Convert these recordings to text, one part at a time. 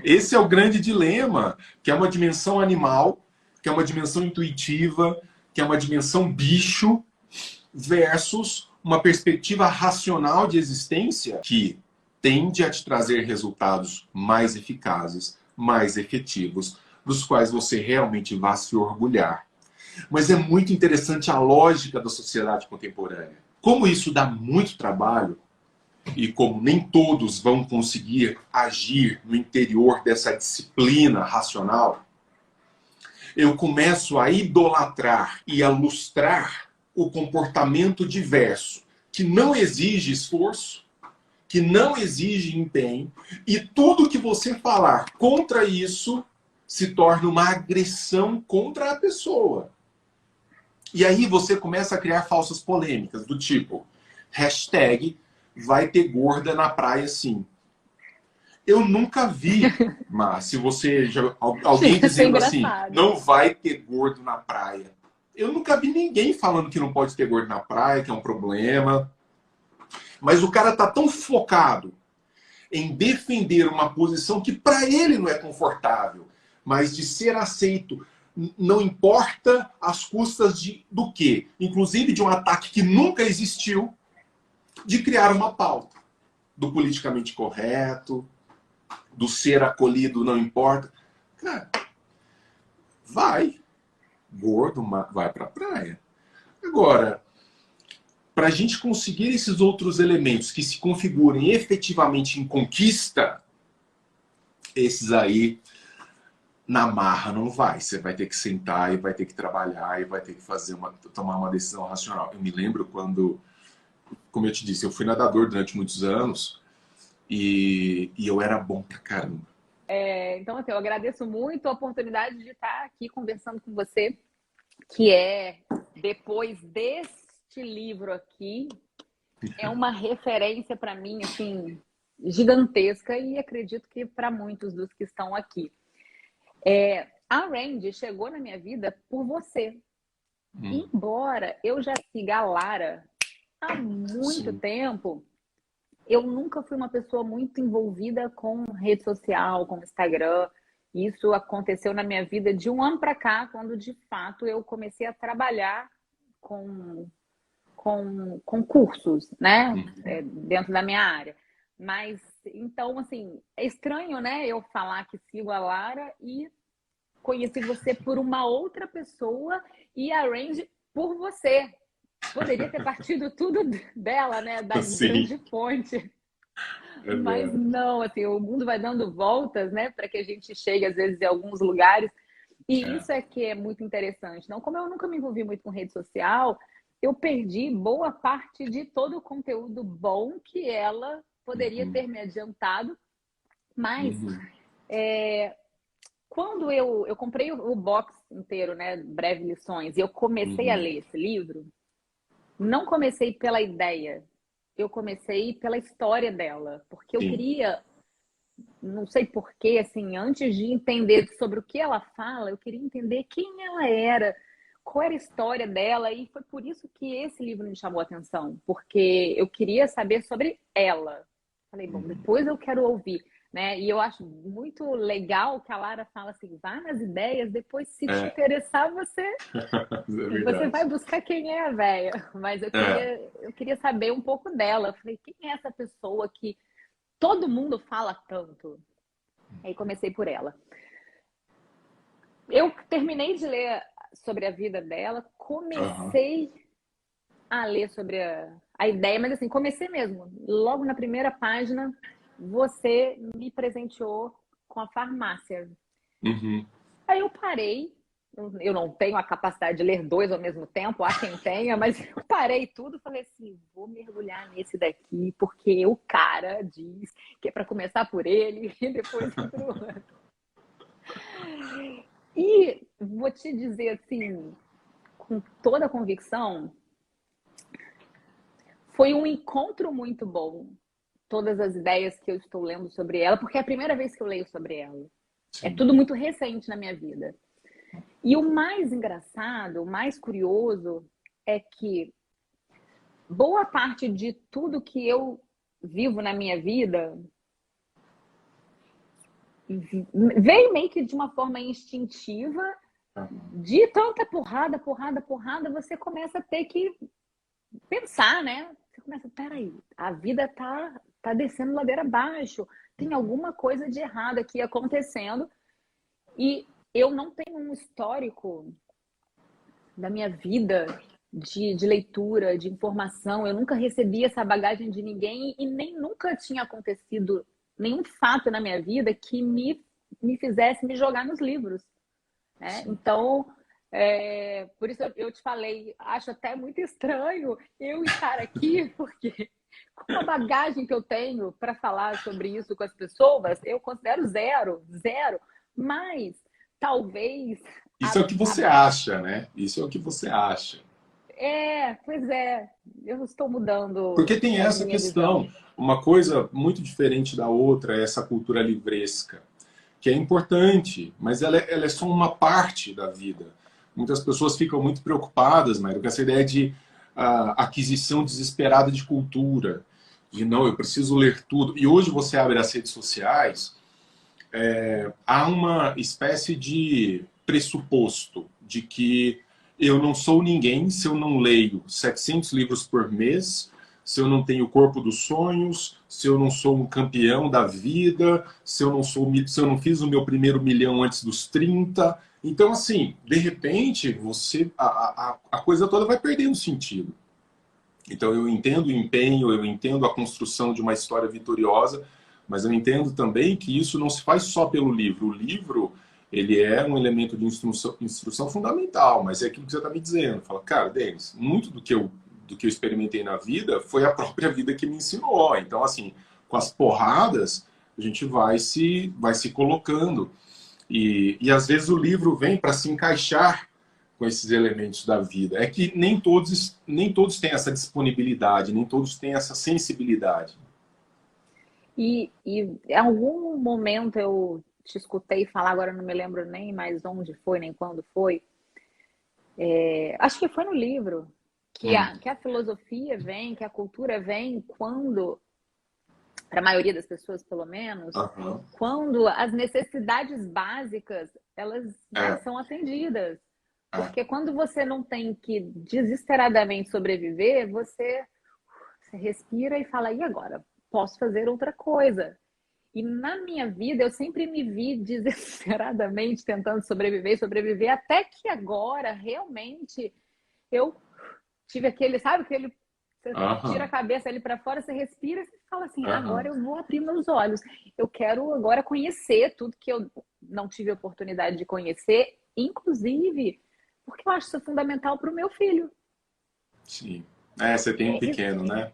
Esse é o grande dilema, que é uma dimensão animal, que é uma dimensão intuitiva, que é uma dimensão bicho, versus uma perspectiva racional de existência que tende a te trazer resultados mais eficazes, mais efetivos, dos quais você realmente vai se orgulhar. Mas é muito interessante a lógica da sociedade contemporânea. Como isso dá muito trabalho, e como nem todos vão conseguir agir no interior dessa disciplina racional, eu começo a idolatrar e a lustrar o comportamento diverso, que não exige esforço, que não exige empenho, e tudo que você falar contra isso se torna uma agressão contra a pessoa. E aí você começa a criar falsas polêmicas, do tipo, hashtag vai ter gorda na praia sim. Eu nunca vi, mas se você já, alguém Isso é dizendo assim, engraçado. não vai ter gordo na praia. Eu nunca vi ninguém falando que não pode ter gordo na praia, que é um problema. Mas o cara tá tão focado em defender uma posição que para ele não é confortável, mas de ser aceito, não importa as custas do quê? Inclusive de um ataque que nunca existiu, de criar uma pauta do politicamente correto, do ser acolhido não importa. Cara, vai, gordo, vai pra praia. Agora, para a gente conseguir esses outros elementos que se configurem efetivamente em conquista, esses aí na marra não vai. Você vai ter que sentar e vai ter que trabalhar e vai ter que tomar uma decisão racional. Eu me lembro quando, como eu te disse, eu fui nadador durante muitos anos e eu era bom pra caramba. Então, assim, eu agradeço muito a oportunidade de estar aqui conversando com você, que é, depois deste livro aqui, é uma referência para mim, assim, gigantesca e acredito que para muitos dos que estão aqui. A Randy chegou na minha vida por você. Embora eu já siga a Lara há muito Sim. tempo, eu nunca fui uma pessoa muito envolvida com rede social, com Instagram. Isso aconteceu na minha vida de um ano para cá, quando de fato eu comecei a trabalhar com, com cursos, né? Dentro da minha área. Mas, então, assim, é estranho, né? Eu falar que sigo a Lara e conheci você por uma outra pessoa e a Range por você. Poderia ter partido tudo dela, né? Da Sim, grande fonte. é Mas verdade. não, assim, o mundo vai dando voltas, né, para que a gente chegue às vezes em alguns lugares. E É. isso é que é muito interessante. Não, como eu nunca me envolvi muito com rede social, eu perdi boa parte de todo o conteúdo bom que ela poderia Uhum. ter me adiantado. Mas Uhum. quando eu comprei o box inteiro, né, Breve Lições, e eu comecei a Uhum. ler esse livro, não comecei pela ideia, eu comecei pela história dela, porque eu Sim. queria, não sei porquê, assim, antes de entender sobre o que ela fala, eu queria entender quem ela era, qual era a história dela, e foi por isso que esse livro me chamou a atenção, porque eu queria saber sobre ela. Falei, bom, Uhum. depois eu quero ouvir, né? E eu acho muito legal que a Lara fala assim, vá nas ideias, depois se te É, interessar, é você vai verdade. buscar quem é a véia. Mas É. eu queria saber um pouco dela. Eu falei, quem é essa pessoa que todo mundo fala tanto? Aí comecei por ela. Eu terminei de ler sobre a vida dela, Aham. comecei a ler sobre a ideia, mas assim, comecei mesmo. Logo na primeira página, você me presenteou com a farmácia. Uhum. Aí eu parei. Eu não tenho a capacidade de ler dois ao mesmo tempo, há quem tenha, mas eu parei tudo e falei assim: vou mergulhar nesse daqui, porque o cara diz que é para começar por ele e depois ir pro outro. E vou te dizer assim, com toda a convicção, foi um encontro muito bom. Todas as ideias que eu estou lendo sobre ela, porque é a primeira vez que eu leio sobre ela. É Sim. tudo muito recente na minha vida. E o mais engraçado, o mais curioso, é que boa parte de tudo que eu vivo na minha vida veio meio que de uma forma instintiva, de tanta porrada, porrada, porrada, você começa a ter que pensar, né? Você começa, peraí, a vida tá descendo ladeira abaixo, tem alguma coisa de errado aqui acontecendo. E eu não tenho um histórico da minha vida de leitura, de informação. Eu nunca recebi essa bagagem de ninguém e nem nunca tinha acontecido nenhum fato na minha vida que me fizesse me jogar nos livros, né? Então, por isso eu te falei, acho até muito estranho eu estar aqui, porque com a bagagem que eu tenho para falar sobre isso com as pessoas, eu considero zero, zero. Mas talvez. Isso é o que você acha, né? Isso é o que você acha. Pois é, eu estou mudando Porque tem a essa minha visão. questão. Uma coisa muito diferente da outra é essa cultura livresca, que é importante, mas ela é só uma parte da vida. Muitas pessoas ficam muito preocupadas, mas com essa ideia de aquisição desesperada de cultura, de não, eu preciso ler tudo. E hoje você abre as redes sociais, há uma espécie de pressuposto de que eu não sou ninguém se eu não leio 700 livros por mês, se eu não tenho o corpo dos sonhos, se eu não sou um campeão da vida, se eu não fiz o meu primeiro milhão antes dos 30. Então, assim, de repente, a coisa toda vai perdendo sentido. Então, eu entendo o empenho, eu entendo a construção de uma história vitoriosa, mas eu entendo também que isso não se faz só pelo livro. O livro, ele é um elemento de instrução fundamental, mas é aquilo que você está me dizendo. Fala, cara, Denis, muito do que eu experimentei na vida foi a própria vida que me ensinou. Então, assim, com as porradas, a gente vai se colocando. E às vezes o livro vem para se encaixar com esses elementos da vida. É que nem todos têm essa disponibilidade, nem todos têm essa sensibilidade. E em algum momento eu te escutei falar, agora não me lembro nem mais onde foi, nem quando foi. Acho que foi no livro, que a filosofia vem, que a cultura vem quando, para a maioria das pessoas pelo menos, Uhum. quando as necessidades básicas elas É, são atendidas. é. Porque quando você não tem que desesperadamente sobreviver, você respira e fala, e agora? Posso fazer outra coisa. E na minha vida, eu sempre me vi desesperadamente tentando sobreviver, sobreviver, até que agora, realmente, eu tive aquele, sabe, aquele. Você tira a Uhum. cabeça ali para fora, você respira e fala assim: agora Uhum. eu vou abrir meus olhos. Eu quero agora conhecer tudo que eu não tive oportunidade de conhecer, inclusive porque eu acho isso fundamental para o meu filho. Sim. Você tem um pequeno, né?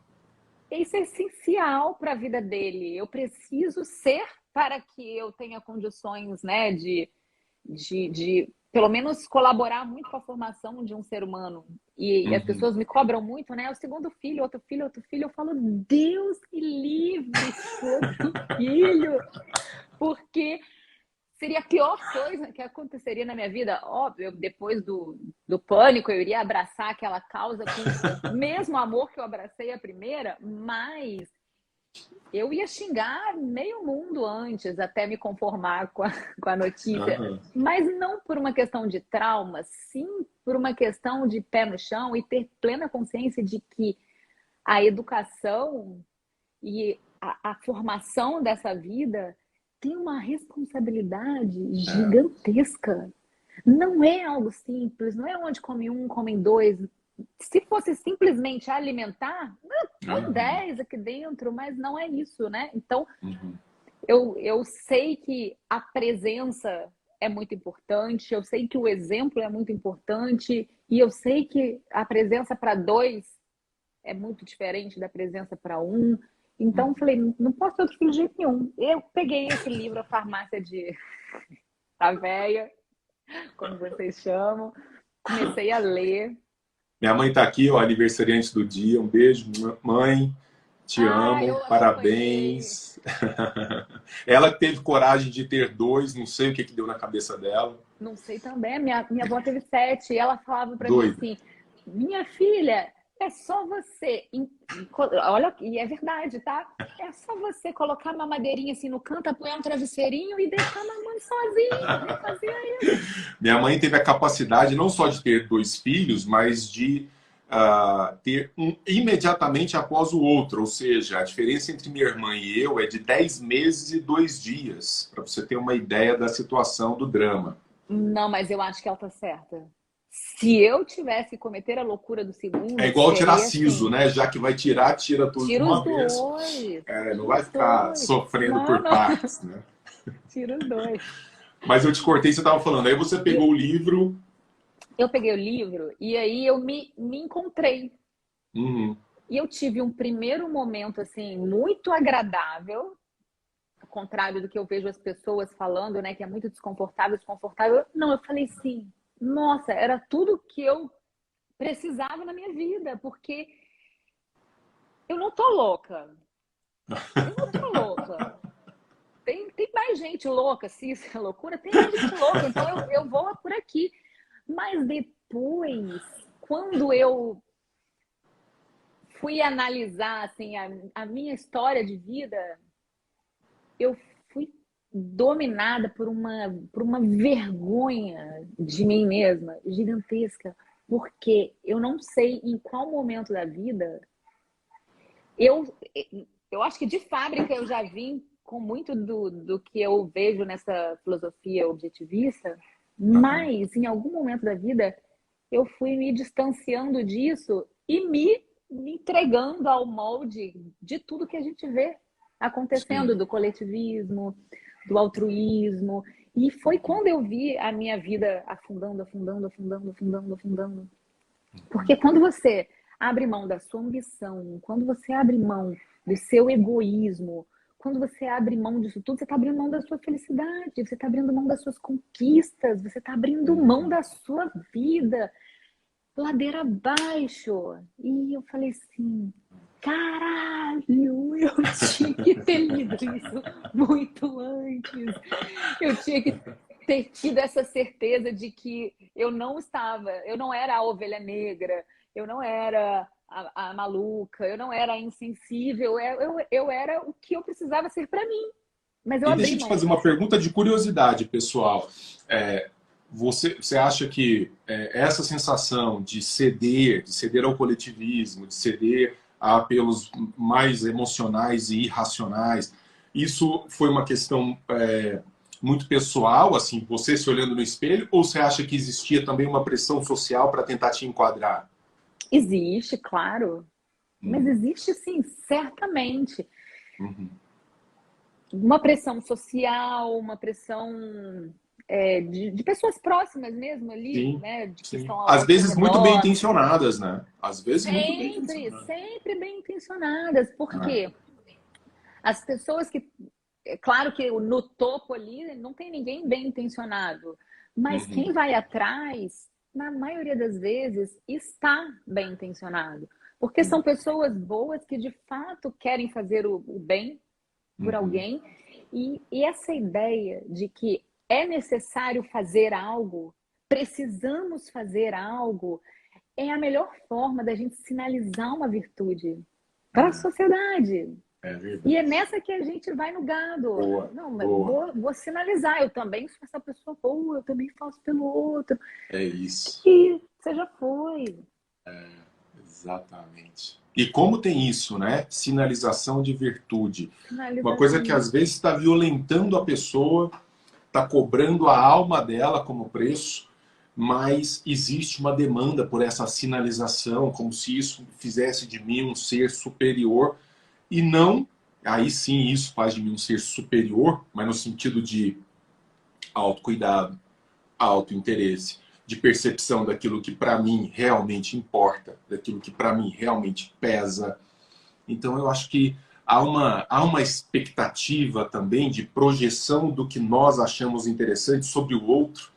Isso é essencial para a vida dele. Eu preciso ser para que eu tenha condições, né, de pelo menos colaborar muito com a formação de um ser humano. E as Uhum. pessoas me cobram muito, né? O segundo filho, outro filho, outro filho. Eu falo, Deus me livre, outro filho, porque seria a pior coisa que aconteceria na minha vida. Óbvio, depois do pânico, eu iria abraçar aquela causa com o mesmo amor que eu abracei a primeira, mas eu ia xingar meio mundo antes, até me conformar com a notícia. Uhum. Mas não por uma questão de trauma, sim por uma questão de pé no chão e ter plena consciência de que a educação e a formação dessa vida tem uma responsabilidade É. gigantesca. Não é algo simples, não é onde come um, comem dois. Se fosse simplesmente alimentar, põe Uhum. 10 aqui dentro, mas não é isso, né? Então, Uhum. eu sei que a presença é muito importante, eu sei que o exemplo é muito importante, e eu sei que a presença para dois é muito diferente da presença para um. Então, falei, não posso ter outro filho de jeito nenhum. Eu peguei esse livro, A Farmácia de a Véia, como vocês chamam, comecei a ler. Minha mãe está aqui, ó, aniversariante do dia. Um beijo, mãe. Te Ah, amo, eu acompanhei. parabéns. Ela que teve coragem de ter dois, não sei o que deu na cabeça dela. Não sei também, minha avó teve 7 e ela falava para mim Doida. assim, minha filha, É só você, olha, e é verdade, tá? É só você colocar uma madeirinha assim no canto, apoiar um travesseirinho e deixar a mamãe sozinha. Eu fazia isso. Minha mãe teve a capacidade não só de ter 2 filhos, mas de ter um imediatamente após o outro. Ou seja, a diferença entre minha irmã e eu é de 10 meses e 2 dias, para você ter uma ideia da situação do drama. Não, mas eu acho que ela tá certa. Se eu tivesse que cometer a loucura do É segundo, igual tirar seria siso, assim: né? Já que vai tirar, tira tudo de tira os uma vez. dois, Não tira vai os ficar dois. sofrendo Não, por não, partes, né? tira os dois. Mas eu te cortei, você estava falando. Aí você E pegou o livro. eu peguei o livro e aí eu me encontrei. Uhum. E eu tive um primeiro momento, assim, muito agradável, ao contrário do que eu vejo as pessoas falando, né, que é muito desconfortável, desconfortável. Não, eu falei assim, nossa, era tudo que eu precisava na minha vida, porque eu não tô louca. Eu não tô louca. Tem mais gente louca, se isso é loucura, tem mais gente louca, então eu vou por aqui. Mas depois, quando eu fui analisar assim, a minha história de vida, eu fui dominada por uma vergonha de mim mesma gigantesca, porque eu não sei em qual momento da vida eu, eu acho que de fábrica eu já vim com muito do que eu vejo nessa filosofia objetivista, Uhum. mas em algum momento da vida eu fui me distanciando disso e me entregando ao molde de tudo que a gente vê acontecendo, Sim. do coletivismo, do altruísmo. E foi quando eu vi a minha vida afundando, afundando, afundando, afundando, afundando. Porque quando você abre mão da sua ambição, quando você abre mão do seu egoísmo, quando você abre mão disso tudo, você está abrindo mão da sua felicidade, você está abrindo mão das suas conquistas, você está abrindo mão Uhum. da sua vida, ladeira abaixo. E eu falei assim, caralho, eu tinha que ter lido isso muito antes. Eu tinha que ter tido essa certeza de que eu não era a ovelha negra, eu não era a maluca, eu não era a insensível, eu era o que eu precisava ser para mim. Mas eu E deixa abri eu te fazer mão. uma pergunta de curiosidade, pessoal. Você acha que essa sensação de ceder ao coletivismo, de ceder a apelos mais emocionais e irracionais, isso foi uma questão muito pessoal, assim, você se olhando no espelho, ou você acha que existia também uma pressão social para tentar te enquadrar? Existe, claro, mas Uhum, existe sim, certamente. uhum. Uma pressão social, uma pressão de pessoas próximas mesmo ali, Sim, né, de que sim. estão Às ao seu vezes muito bem redor, intencionadas, né? Às vezes muito bem sempre, intencionadas. sempre bem intencionadas, Ah, porque as pessoas que, é claro que no topo ali não tem ninguém bem intencionado, mas quem uhum, vai atrás, na maioria das vezes, está bem intencionado, porque são uhum, pessoas boas que de fato querem fazer o bem por uhum. alguém. E essa ideia de que é necessário fazer algo, precisamos fazer algo, é a melhor forma da gente sinalizar uma virtude para a sociedade. É E é verdade. nessa que a gente vai no gado. Boa, Não, mas boa. vou sinalizar. Eu também sou essa pessoa boa, eu também faço pelo outro. É isso. E você já foi. Exatamente. E como tem isso, né? Sinalização de virtude. Uma coisa que Sinalização. às vezes está violentando a pessoa, está cobrando a alma dela como preço, mas existe uma demanda por essa sinalização, como se isso fizesse de mim um ser superior. E não, aí sim isso faz de mim um ser superior, mas no sentido de autocuidado, autointeresse, de percepção daquilo que para mim realmente importa, daquilo que para mim realmente pesa. Então eu acho que há uma expectativa também de projeção do que nós achamos interessante sobre o outro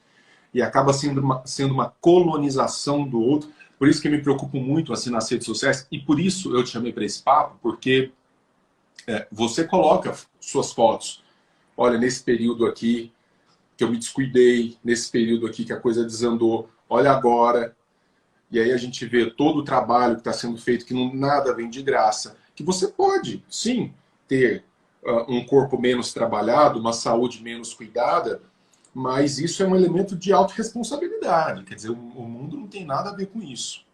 e acaba sendo uma colonização do outro. Por isso que eu me preocupo muito assim nas redes sociais e por isso eu te chamei para esse papo, porque você coloca suas fotos. Olha, nesse período aqui que eu me descuidei, nesse período aqui que a coisa desandou. Olha agora. e aí a gente vê todo o trabalho que está sendo feito, que não, nada vem de graça, que você pode, sim, ter um corpo menos trabalhado, uma saúde menos cuidada, mas isso é um elemento de autorresponsabilidade. Quer dizer, o mundo não tem nada a ver com isso.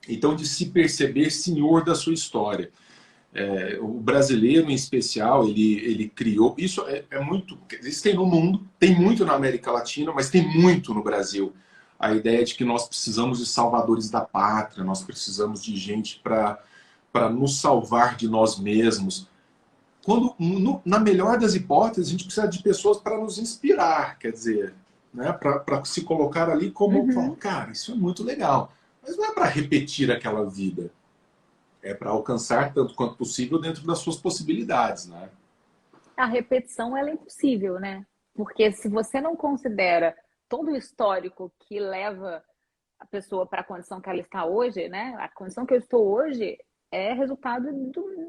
Então, de se perceber senhor da sua história. O brasileiro, em especial, ele criou... Isso é muito... Isso tem no mundo, tem muito na América Latina, mas tem muito no Brasil. A ideia de que nós precisamos de salvadores da pátria, nós precisamos de gente para nos salvar de nós mesmos. Quando, na melhor das hipóteses, a gente precisa de pessoas para nos inspirar, quer dizer, né? Para se colocar ali como, Uhum. cara, isso é muito legal. Mas não é para repetir aquela vida. É para alcançar tanto quanto possível dentro das suas possibilidades, né? A repetição ela é impossível, né? Porque se você não considera todo o histórico que leva a pessoa para a condição que ela está hoje, né? A condição que eu estou hoje é resultado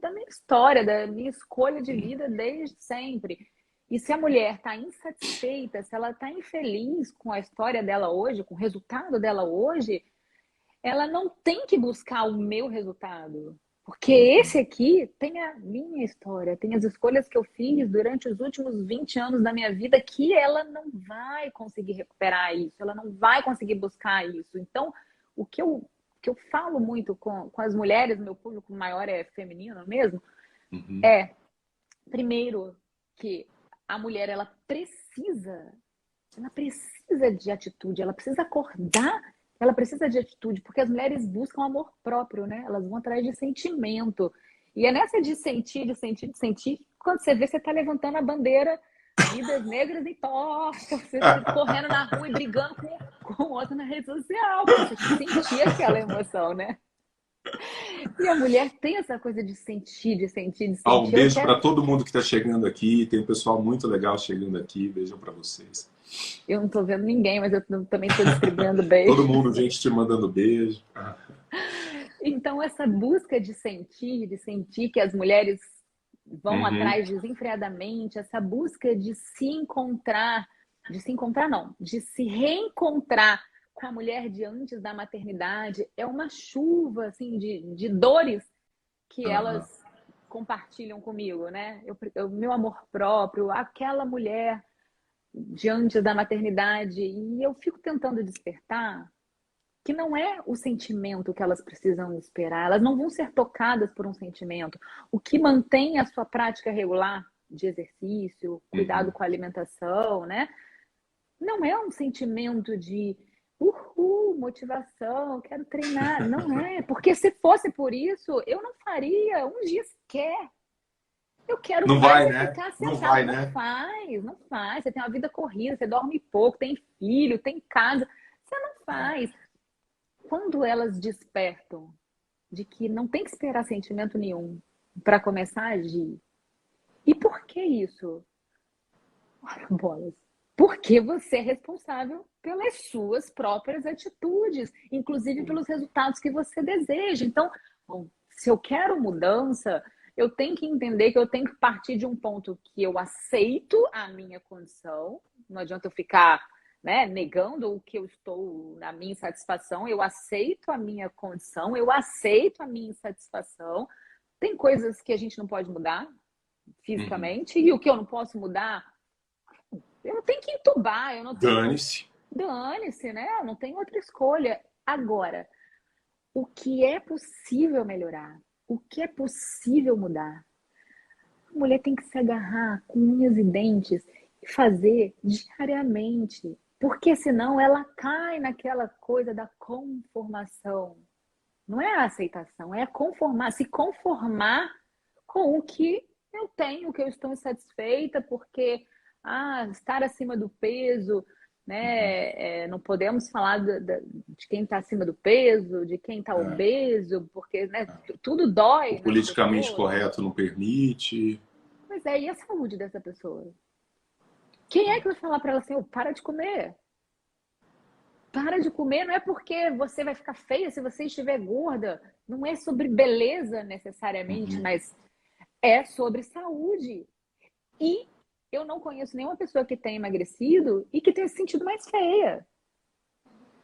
da minha história, da minha escolha de vida desde sempre. E se a mulher está insatisfeita, se ela está infeliz com a história dela hoje, com o resultado dela hoje, ela não tem que buscar o meu resultado. Porque Uhum. esse aqui tem a minha história, tem as escolhas que eu fiz durante os últimos 20 anos da minha vida que ela não vai conseguir recuperar isso, ela não vai conseguir buscar isso. Então, o que eu falo muito com as mulheres, meu público maior é feminino mesmo, Uhum. é, primeiro, que a mulher ela precisa de atitude, ela precisa acordar, ela precisa de atitude, porque as mulheres buscam amor próprio, né? Elas vão atrás de sentimento. E é nessa de sentir, de sentir, de sentir, quando você vê, você está levantando a bandeira Vidas Negras Importam, você tá correndo na rua e brigando com o outro na rede social, porque você sentia aquela emoção, né? E a mulher tem essa coisa de sentir, de sentir, de Um sentir. Eu beijo quero. para todo mundo que está chegando aqui. Tem um pessoal muito legal chegando aqui. Beijão para vocês. Eu não estou vendo ninguém, mas eu também estou distribuindo Todo beijo. mundo, gente te mandando beijo. Então, essa busca de sentir que as mulheres vão Uhum. atrás desenfreadamente, essa busca de se encontrar não, de se reencontrar com a mulher de antes da maternidade, é uma chuva assim de dores que elas Uhum. compartilham comigo, né? Meu amor próprio, aquela mulher de antes da maternidade, e eu fico tentando despertar que não é o sentimento que elas precisam esperar, elas não vão ser tocadas por um sentimento. O que mantém a sua prática regular de exercício, cuidado Uhum. com a alimentação, né? Não é um sentimento de uhul, motivação, quero treinar. Não é, porque se fosse por isso, eu não faria um dia sequer. Eu quero Não paz vai, e né? ficar Não sentada. vai, Não né? faz, não faz. Você tem uma vida corrida, você dorme pouco, tem filho, tem casa. Você não faz. Quando elas despertam de que não tem que esperar sentimento nenhum para começar a agir. E por que isso? Ora, bolas. Porque você é responsável pelas suas próprias atitudes, inclusive pelos resultados que você deseja. Então, bom, se eu quero mudança, eu tenho que entender que eu tenho que partir de um ponto que eu aceito a minha condição. Não adianta eu ficar, né, negando o que eu estou na minha insatisfação. Eu aceito a minha condição, eu aceito a minha insatisfação. Tem coisas que a gente não pode mudar Uhum. fisicamente, e o que eu não posso mudar, eu não tenho que entubar, eu não tenho. Dane-se. Dane-se, né? Eu não tenho outra escolha. Agora, o que é possível melhorar? O que é possível mudar? A mulher tem que se agarrar com unhas e dentes e fazer diariamente. Porque senão ela cai naquela coisa da conformação. Não é a aceitação, é conformar, se conformar com o que eu tenho, que eu estou insatisfeita, porque estar acima do peso, Uhum. né? Não podemos falar de quem está acima do peso, de quem está É. obeso, porque né, tudo O dói nas politicamente pessoas. correto não permite. Pois é, e a saúde dessa pessoa? Quem é que vai falar para ela assim, oh, para de comer? Para de comer, não é porque você vai ficar feia se você estiver gorda. Não é sobre beleza necessariamente, Uhum. mas é sobre saúde. E eu não conheço nenhuma pessoa que tenha emagrecido e que tenha se sentido mais feia.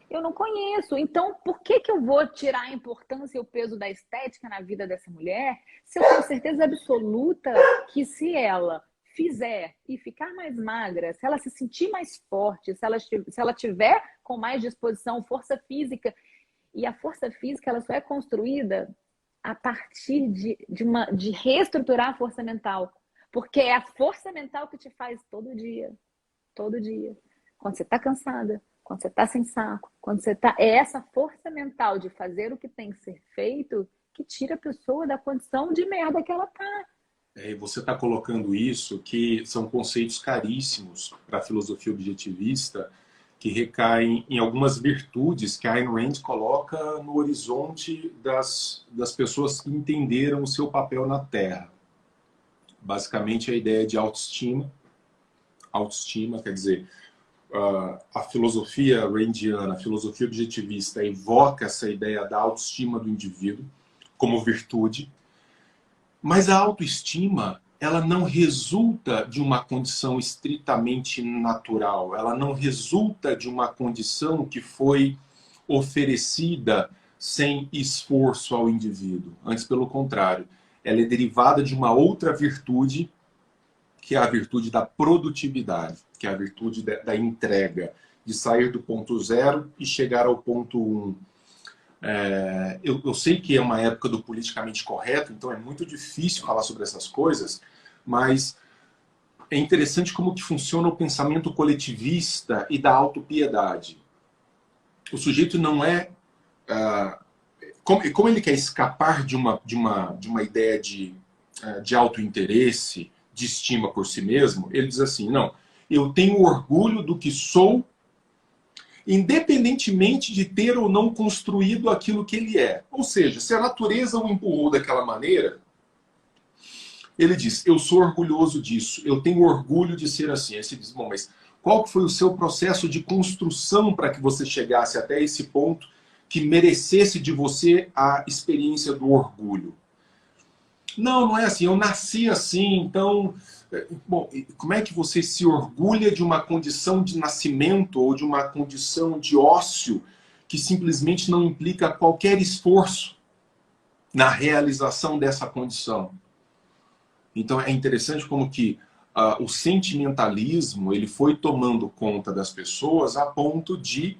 Eu não conheço. Então, por que que eu vou tirar a importância e o peso da estética na vida dessa mulher se eu tenho certeza absoluta que se ela fizer e ficar mais magra, se ela se sentir mais forte, se ela tiver com mais disposição, força física, e a força física ela só é construída a partir de reestruturar a força mental. Porque é a força mental que te faz todo dia. Todo dia. Quando você está cansada, quando você está sem saco, quando você está. É essa força mental de fazer o que tem que ser feito que tira a pessoa da condição de merda que ela tá. E você está colocando isso, que são conceitos caríssimos para a filosofia objetivista, que recaem em algumas virtudes que a Ayn Rand coloca no horizonte das pessoas que entenderam o seu papel na Terra. Basicamente, a ideia de autoestima. Autoestima, quer dizer, a filosofia randiana, a filosofia objetivista, evoca essa ideia da autoestima do indivíduo como virtude. Mas a autoestima, ela não resulta de uma condição estritamente natural. Ela não resulta de uma condição que foi oferecida sem esforço ao indivíduo. Antes, pelo contrário, ela é derivada de uma outra virtude, que é a virtude da produtividade, que é a virtude da entrega, de sair do ponto zero e chegar ao ponto um. Eu sei que é uma época do politicamente correto, então é muito difícil falar sobre essas coisas, mas é interessante como que funciona o pensamento coletivista e da autopiedade. O sujeito não é... como ele quer escapar de uma ideia de autointeresse, de estima por si mesmo, ele diz assim, não, eu tenho orgulho do que sou, independentemente de ter ou não construído aquilo que ele é. Ou seja, se a natureza o empurrou daquela maneira, ele diz, eu sou orgulhoso disso, eu tenho orgulho de ser assim. Aí você diz, bom, mas qual foi o seu processo de construção para que você chegasse até esse ponto que merecesse de você a experiência do orgulho? Não, não é assim, eu nasci assim, então... Bom, como é que você se orgulha de uma condição de nascimento ou de uma condição de ócio que simplesmente não implica qualquer esforço na realização dessa condição? Então é interessante como que o sentimentalismo ele foi tomando conta das pessoas a ponto de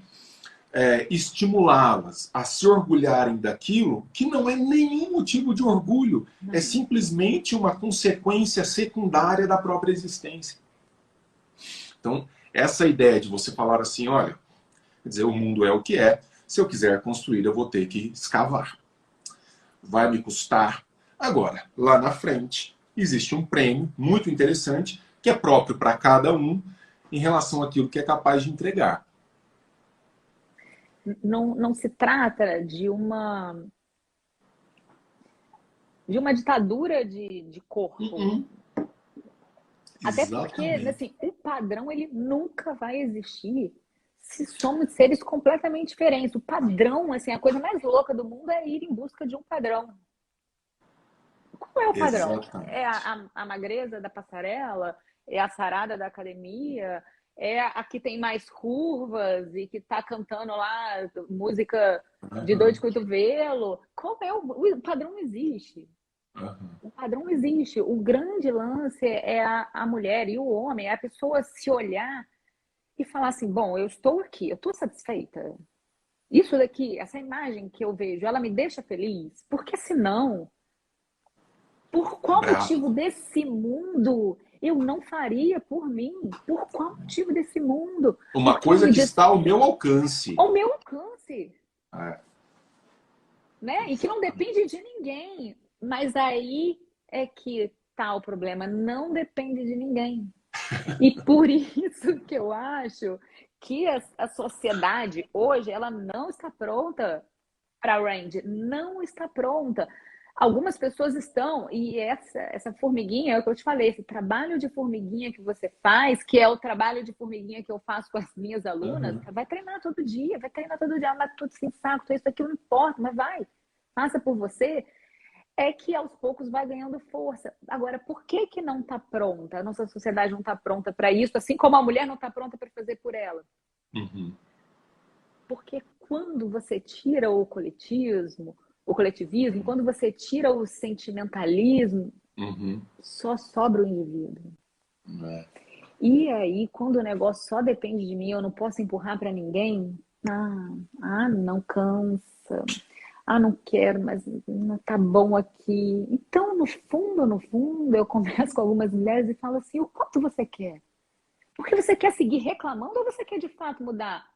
estimulá-las a se orgulharem daquilo que não é nenhum motivo de orgulho, é simplesmente uma consequência secundária da própria existência. Então, essa ideia de você falar assim, olha, quer dizer, o mundo é o que é, se eu quiser construir, eu vou ter que escavar. Vai me custar. Agora, lá na frente, existe um prêmio muito interessante, que é próprio para cada um, em relação àquilo que é capaz de entregar. Não se trata de uma ditadura de corpo. Até porque, assim, o padrão ele nunca vai existir se somos seres completamente diferentes. O padrão, assim, a coisa mais louca do mundo é ir em busca de um padrão. Qual é o padrão? Exatamente. É a magreza da passarela? É a sarada da academia? É a que tem mais curvas e que tá cantando lá música de dor de cotovelo? Qual é o padrão? Não existe. O padrão existe. O grande lance é a mulher e o homem, é a pessoa se olhar e falar assim, bom, eu estou aqui, eu estou satisfeita. Isso daqui, essa imagem que eu vejo, ela me deixa feliz? Porque senão, por qual motivo desse mundo eu não faria por mim? Por qual motivo desse mundo? Uma coisa que está ao meu alcance. Ao meu alcance. Né? E que não depende de ninguém. Mas aí é que tá o problema. Não depende de ninguém. E por isso que eu acho que a sociedade hoje ela não está pronta para Rand. Não está pronta. Algumas pessoas estão, e essa formiguinha, é o que eu te falei, esse trabalho de formiguinha que você faz, que é o trabalho de formiguinha que eu faço com as minhas alunas, vai treinar todo dia, mas tudo sem saco, isso aqui não importa, mas vai, faça por você, é que aos poucos vai ganhando força. Agora, por que que não está pronta? A nossa sociedade não está pronta para isso, assim como a mulher não está pronta para fazer por ela. Porque quando você tira o coletivismo, quando você tira o sentimentalismo, só sobra o indivíduo. É. E aí, quando o negócio só depende de mim, eu não posso empurrar para ninguém, não cansa. Não quero, mas não tá bom aqui. Então, no fundo, eu converso com algumas mulheres e falo assim: o quanto você quer? Porque você quer seguir reclamando ou você quer de fato mudar?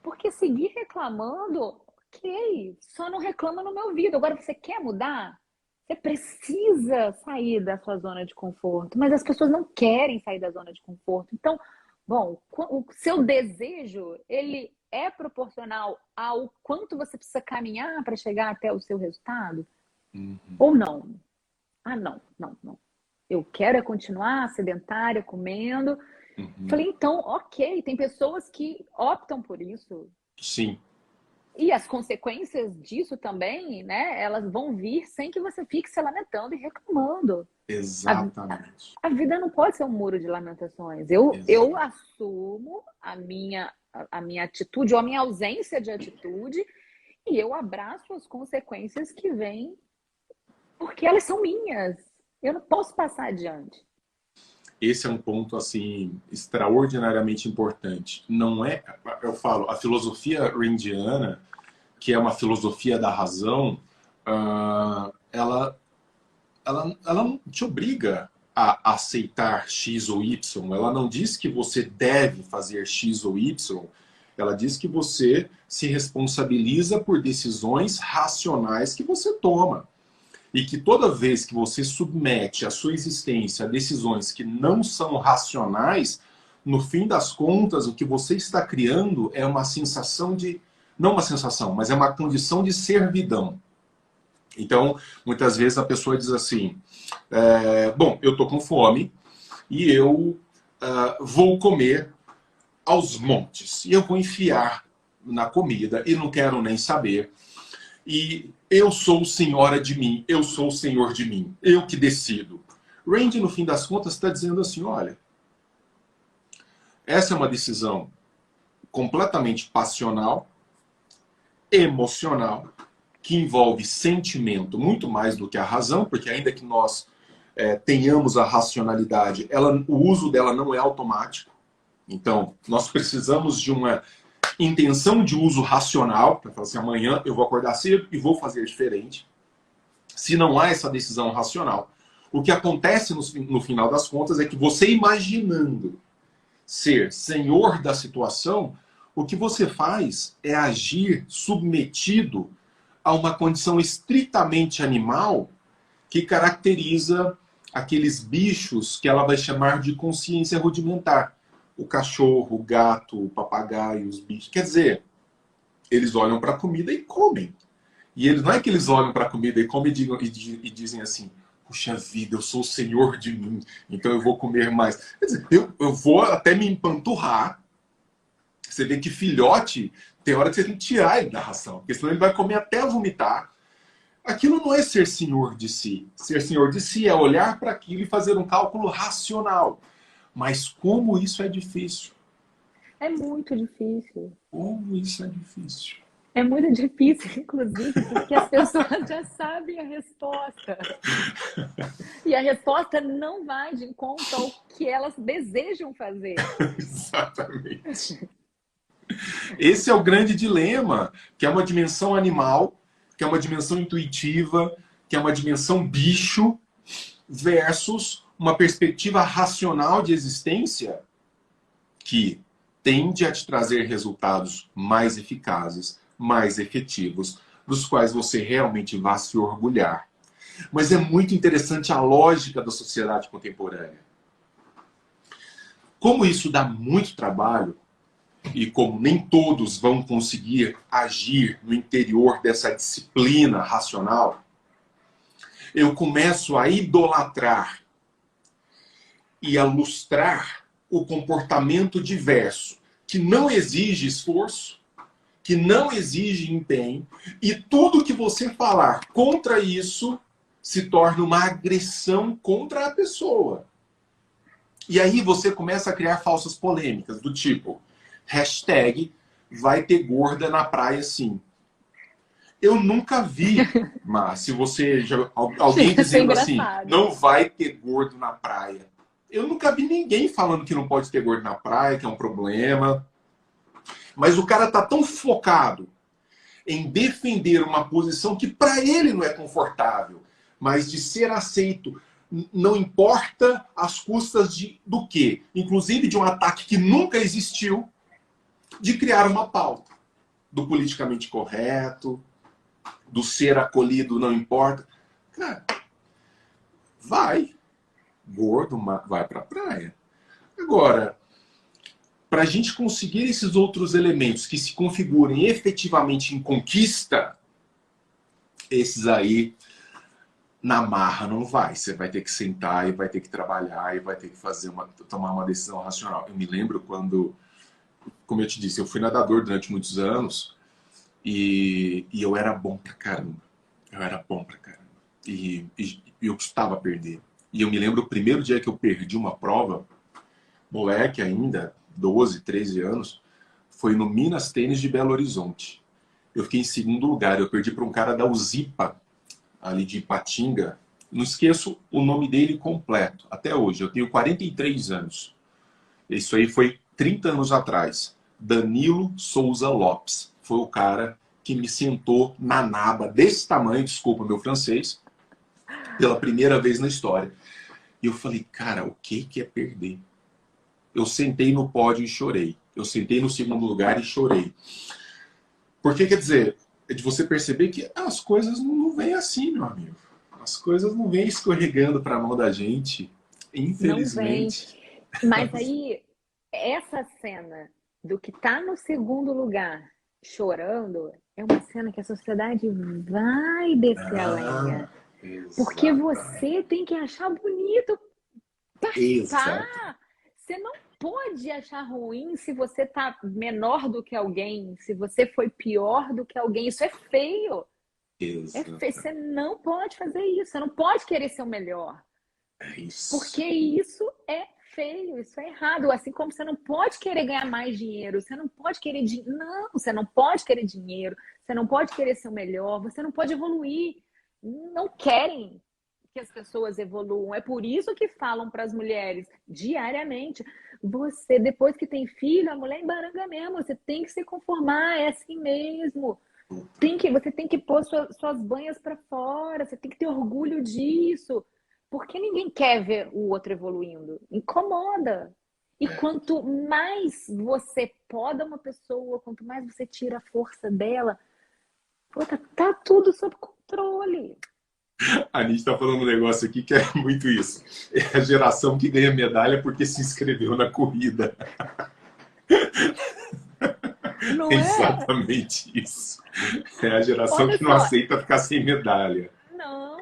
Porque seguir reclamando, ok, só não reclama no meu ouvido. Agora, você quer mudar? Você precisa sair da sua zona de conforto, mas as pessoas não querem sair da zona de conforto. Então, bom, o seu desejo, ele é proporcional ao quanto você precisa caminhar para chegar até o seu resultado? Ou não? Não. Eu quero é continuar sedentária, comendo. Falei, então, ok, tem pessoas que optam por isso. Sim. E as consequências disso também, né? Elas vão vir sem que você fique se lamentando e reclamando. Exatamente. A vida não pode ser um muro de lamentações. Eu assumo a minha atitude ou a minha ausência de atitude e eu abraço as consequências que vêm porque elas são minhas. Eu não posso passar adiante. Esse é um ponto assim extraordinariamente importante. Não é, eu falo, a filosofia randiana, que é uma filosofia da razão, ela não te obriga a aceitar X ou Y. Ela não diz que você deve fazer X ou Y. Ela diz que você se responsabiliza por decisões racionais que você toma. E que toda vez que você submete a sua existência a decisões que não são racionais, no fim das contas, o que você está criando é uma sensação de... Não uma sensação, mas é uma condição de servidão. Então, muitas vezes a pessoa diz assim, bom, eu estou com fome e eu vou comer aos montes. E eu vou enfiar na comida e não quero nem saber. E eu sou senhora de mim, eu sou o senhor de mim, eu que decido. Randy, no fim das contas, está dizendo assim, olha, essa é uma decisão completamente passional, emocional, que envolve sentimento muito mais do que a razão, porque ainda que nós tenhamos a racionalidade, o uso dela não é automático. Então, nós precisamos de uma intenção de uso racional, para falar assim, amanhã eu vou acordar cedo e vou fazer diferente. Se não há essa decisão racional, o que acontece no final das contas é que você imaginando ser senhor da situação, o que você faz é agir submetido a uma condição estritamente animal que caracteriza aqueles bichos que ela vai chamar de consciência rudimentar. O cachorro, o gato, o papagaio, os bichos. Quer dizer, eles olham para a comida e comem. E eles, não é que eles olham para a comida e comem e dizem assim, puxa vida, eu sou o senhor de mim, então eu vou comer mais. Quer dizer, eu vou até me empanturrar. Você vê que filhote, tem hora que você tem que tirar ele da ração, porque senão ele vai comer até vomitar. Aquilo não é ser senhor de si. Ser senhor de si é olhar para aquilo e fazer um cálculo racional. Mas como isso é difícil. É muito difícil. Como isso é difícil. É muito difícil, inclusive, porque as pessoas já sabem a resposta. E a resposta não vai de encontro ao que elas desejam fazer. Exatamente. Esse é o grande dilema, que é uma dimensão animal, que é uma dimensão intuitiva, que é uma dimensão bicho, versus uma perspectiva racional de existência que tende a te trazer resultados mais eficazes, mais efetivos, dos quais você realmente vai se orgulhar. Mas é muito interessante a lógica da sociedade contemporânea. Como isso dá muito trabalho, e como nem todos vão conseguir agir no interior dessa disciplina racional, eu começo a idolatrar e a lustrar o comportamento diverso, que não exige esforço, que não exige empenho, e tudo que você falar contra isso se torna uma agressão contra a pessoa. E aí você começa a criar falsas polêmicas, do tipo, hashtag vai ter gorda na praia, sim. Eu nunca vi, mas se você já, alguém Isso é dizendo assim, engraçado. não vai ter gordo na praia. Eu nunca vi ninguém falando que não pode ter gordo na praia, que é um problema. Mas o cara tá tão focado em defender uma posição que para ele não é confortável, mas de ser aceito, não importa as custas do quê? Inclusive de um ataque que nunca existiu, de criar uma pauta do politicamente correto, do ser acolhido não importa. Cara, vai, gordo, vai pra praia. Agora, para a gente conseguir esses outros elementos que se configurem efetivamente em conquista, esses aí, na marra, não vai. Você vai ter que sentar e vai ter que trabalhar e vai ter que tomar uma decisão racional. Eu me lembro quando, como eu te disse, eu fui nadador durante muitos anos e eu era bom pra caramba. Eu era bom pra caramba. E eu custava perder. E eu me lembro o primeiro dia que eu perdi uma prova, moleque ainda, 12, 13 anos, foi no Minas Tênis de Belo Horizonte. Eu fiquei em segundo lugar, eu perdi para um cara da Uzipa, ali de Ipatinga. Não esqueço o nome dele completo, até hoje. Eu tenho 43 anos. Isso aí foi 30 anos atrás. Danilo Souza Lopes. Foi o cara que me sentou na naba desse tamanho, desculpa meu francês, pela primeira vez na história. E eu falei, cara, o que é perder? Eu sentei no pódio e chorei. Eu sentei no segundo lugar e chorei. Porque, quer dizer, é de você perceber que as coisas não vêm assim, meu amigo. As coisas não vêm escorregando para a mão da gente, Não vem. infelizmente. Mas aí, essa cena do que tá no segundo lugar chorando é uma cena que a sociedade vai descer a lenha. Ah, Porque exatamente. você tem que achar bonito Exato. participar. Você não pode achar ruim se você tá menor do que alguém, se você foi pior do que alguém. Isso é feio. É feio. Exato. Você não pode fazer isso. Você não pode querer ser o melhor. É Porque isso. isso é feio, isso é errado. Assim como você não pode querer ganhar mais dinheiro, você não pode querer dinheiro. Não, você não pode querer dinheiro, você não pode querer ser o melhor, você não pode evoluir. Não querem que as pessoas evoluam. É por isso que falam para as mulheres diariamente: você, depois que tem filho, a mulher embaranga mesmo, você tem que se conformar, é assim mesmo. Você tem que pôr suas banhas para fora, você tem que ter orgulho disso. Porque ninguém quer ver o outro evoluindo. Incomoda. E quanto mais você poda uma pessoa, quanto mais você tira a força dela, pô, tá tudo sob controle. A Anitta está falando um negócio aqui que é muito isso. É a geração que ganha medalha porque se inscreveu na corrida. É Não é? exatamente isso. É a geração Olha que não só, aceita ficar sem medalha.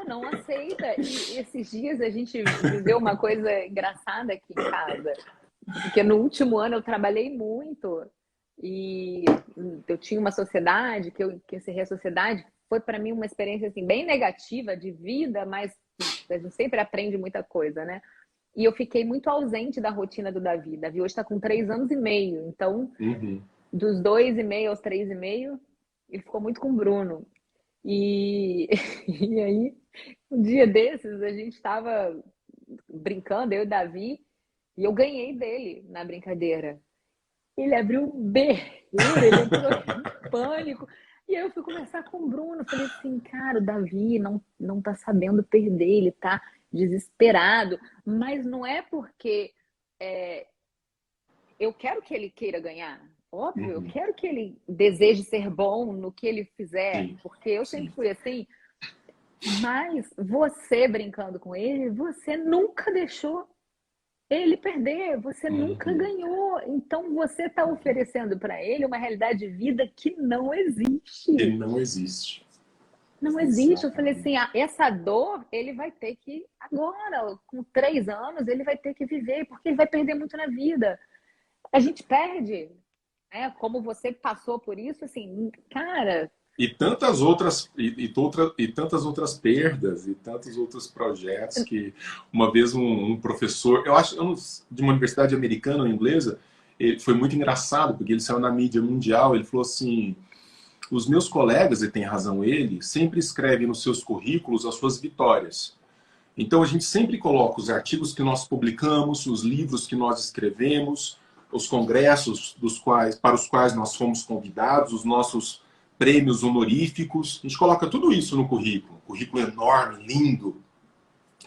não aceita. E esses dias a gente viveu uma coisa engraçada aqui em casa. Porque no último ano eu trabalhei muito e eu tinha uma sociedade, que eu encerrei a sociedade, foi para mim uma experiência assim, bem negativa de vida, mas a gente sempre aprende muita coisa, né? E eu fiquei muito ausente da rotina do Davi. Davi hoje está com 3 anos e meio, então Uhum. dos 2,5 aos 3,5, ele ficou muito com o Bruno. E, e aí, um dia desses, a gente estava brincando, eu e o Davi, e eu ganhei dele na brincadeira. Ele abriu um berreiro, ele entrou em pânico. E aí eu fui conversar com o Bruno. Falei assim, cara, o Davi não tá sabendo perder, ele tá desesperado. Mas não é porque é, eu quero que ele queira ganhar. Óbvio, eu Uhum. quero que ele deseje ser bom no que ele fizer, Sim, porque eu sempre sim. fui assim. Mas você brincando com ele, você nunca deixou ele perder, você nunca Uhum. ganhou. Então você está oferecendo para ele uma realidade de vida que não Ele existe. não existe. Não existe. Eu falei assim: Exatamente. ah, essa dor ele vai ter que, agora, com 3 anos, ele vai ter que viver, porque ele vai perder muito na vida. A gente perde, né? Como você passou por isso, assim, cara, E tantas outras e tantas outras perdas e tantos outros projetos que uma vez um professor, eu acho, de uma universidade americana ou inglesa, foi muito engraçado, porque ele saiu na mídia mundial, ele falou assim, os meus colegas, e tem razão ele, sempre escrevem nos seus currículos as suas vitórias. Então a gente sempre coloca os artigos que nós publicamos, os livros que nós escrevemos, os congressos para os quais nós fomos convidados, os nossos prêmios honoríficos. A gente coloca tudo isso no currículo. Um currículo enorme, lindo.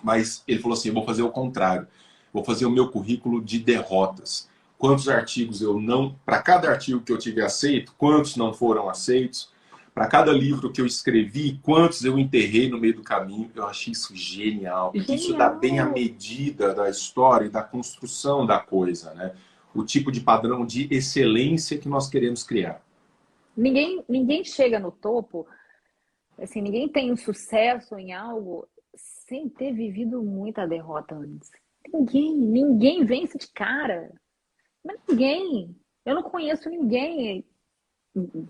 Mas ele falou assim, eu vou fazer o contrário. Vou fazer o meu currículo de derrotas. Quantos artigos eu não... Para cada artigo que eu tive aceito, quantos não foram aceitos? Para cada livro que eu escrevi, quantos eu enterrei no meio do caminho? Eu achei isso genial. Porque isso dá bem a medida da história e da construção da coisa, né? O tipo de padrão de excelência que nós queremos criar. Ninguém chega no topo, assim, ninguém tem um sucesso em algo sem ter vivido muita derrota antes. Ninguém vence de cara. Mas ninguém. Eu não conheço ninguém.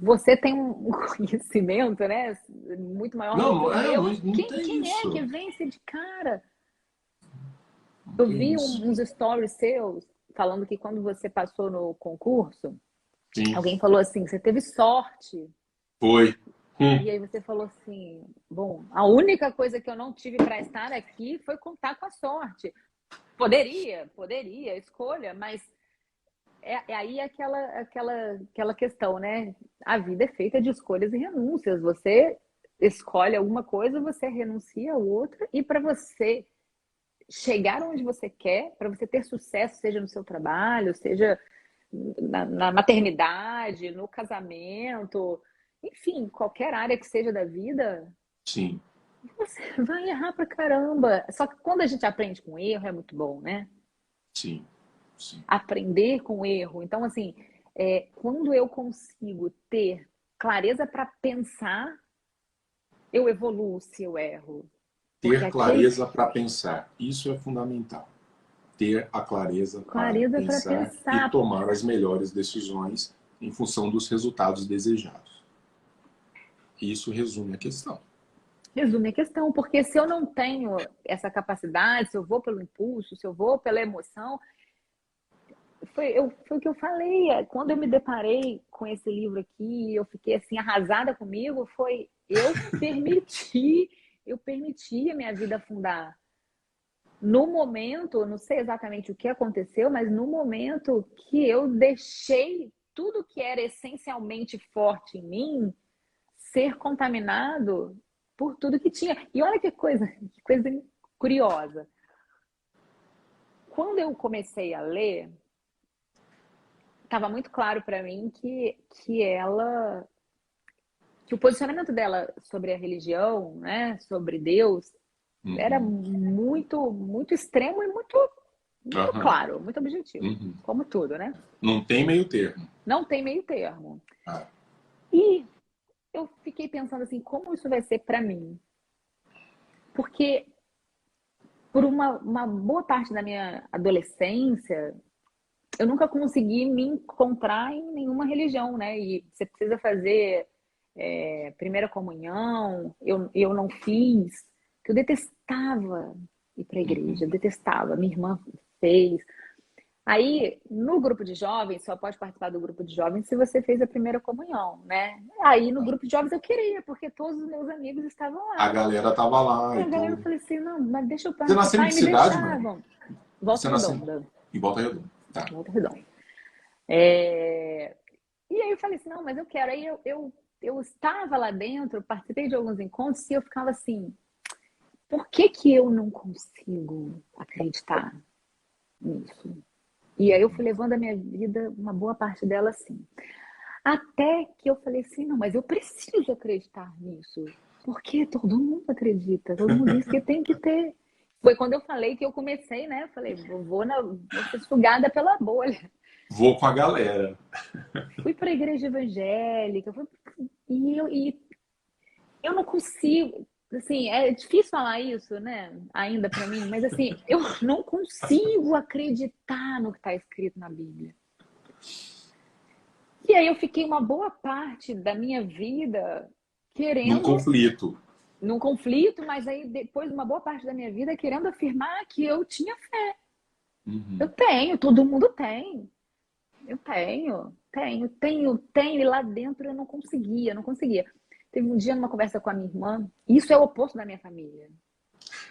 Você tem um conhecimento, né? Muito maior do que o meu. Não tem Quem isso. é que vence de cara? Eu vi uns stories seus falando que quando você passou no concurso, Sim. alguém falou assim, você teve sorte. Foi. E aí você falou assim, bom, a única coisa que eu não tive para estar aqui foi contar com a sorte. Poderia, escolha, mas é aí aquela questão, né? A vida é feita de escolhas e renúncias. Você escolhe alguma coisa, você renuncia a outra, e para você chegar onde você quer, para você ter sucesso, seja no seu trabalho, seja na maternidade, no casamento, enfim, qualquer área que seja da vida, Sim. você vai errar pra caramba. Só que quando a gente aprende com erro, é muito bom, né? Sim. Sim. Aprender com erro. Então, assim, quando eu consigo ter clareza para pensar, eu evoluo se eu erro. Ter clareza para pensar. Isso é fundamental. Ter a clareza para pensar e tomar as melhores decisões em função dos resultados desejados. Isso resume a questão. Resume a questão, porque se eu não tenho essa capacidade, se eu vou pelo impulso, se eu vou pela emoção, foi o que eu falei. Quando eu me deparei com esse livro aqui, eu fiquei assim arrasada comigo, eu permiti a minha vida afundar. No momento, não sei exatamente o que aconteceu, mas no momento que eu deixei tudo que era essencialmente forte em mim ser contaminado por tudo que tinha. E olha que coisa curiosa. Quando eu comecei a ler, estava muito claro para mim que o posicionamento dela sobre a religião, né, sobre Deus, era muito extremo e muito claro, muito objetivo, como tudo, né? Não tem meio termo. Não tem meio termo. E eu fiquei pensando assim, como isso vai ser para mim? Porque por uma boa parte da minha adolescência, eu nunca consegui me encontrar em nenhuma religião, né? E você precisa fazer primeira comunhão, eu não fiz, que eu detestava ir para a igreja, eu detestava, minha irmã fez. Aí, no grupo de jovens, só pode participar do grupo de jovens se você fez a primeira comunhão, né? Aí, no grupo de jovens, eu queria, porque todos os meus amigos estavam lá. A galera estava lá. A galera, eu falei assim, não, mas deixa eu participar. Você nasceu em que cidade, mano? Volta Redonda. Em Volta Redonda. Tá. Volta Redonda. E aí eu falei assim, não, mas eu quero. Aí eu estava lá dentro, participei de alguns encontros e eu ficava assim, por que eu não consigo acreditar nisso? E aí eu fui levando a minha vida, uma boa parte dela assim. Até que eu falei assim, não, mas eu preciso acreditar nisso. Porque todo mundo acredita, todo mundo diz que tem que ter. Foi quando eu falei que eu comecei, né? Eu falei, vou ser sugada pela bolha. Vou com a galera. Fui para a igreja evangélica, e eu não consigo, assim, é difícil falar isso, né? Ainda para mim, mas assim, eu não consigo acreditar no que está escrito na Bíblia. E aí eu fiquei uma boa parte da minha vida querendo... Num conflito, mas aí depois uma boa parte da minha vida querendo afirmar que eu tinha fé. Eu tenho, todo mundo tem. Eu tenho, e lá dentro eu não conseguia, não conseguia. Teve um dia numa conversa com a minha irmã, isso é o oposto da minha família,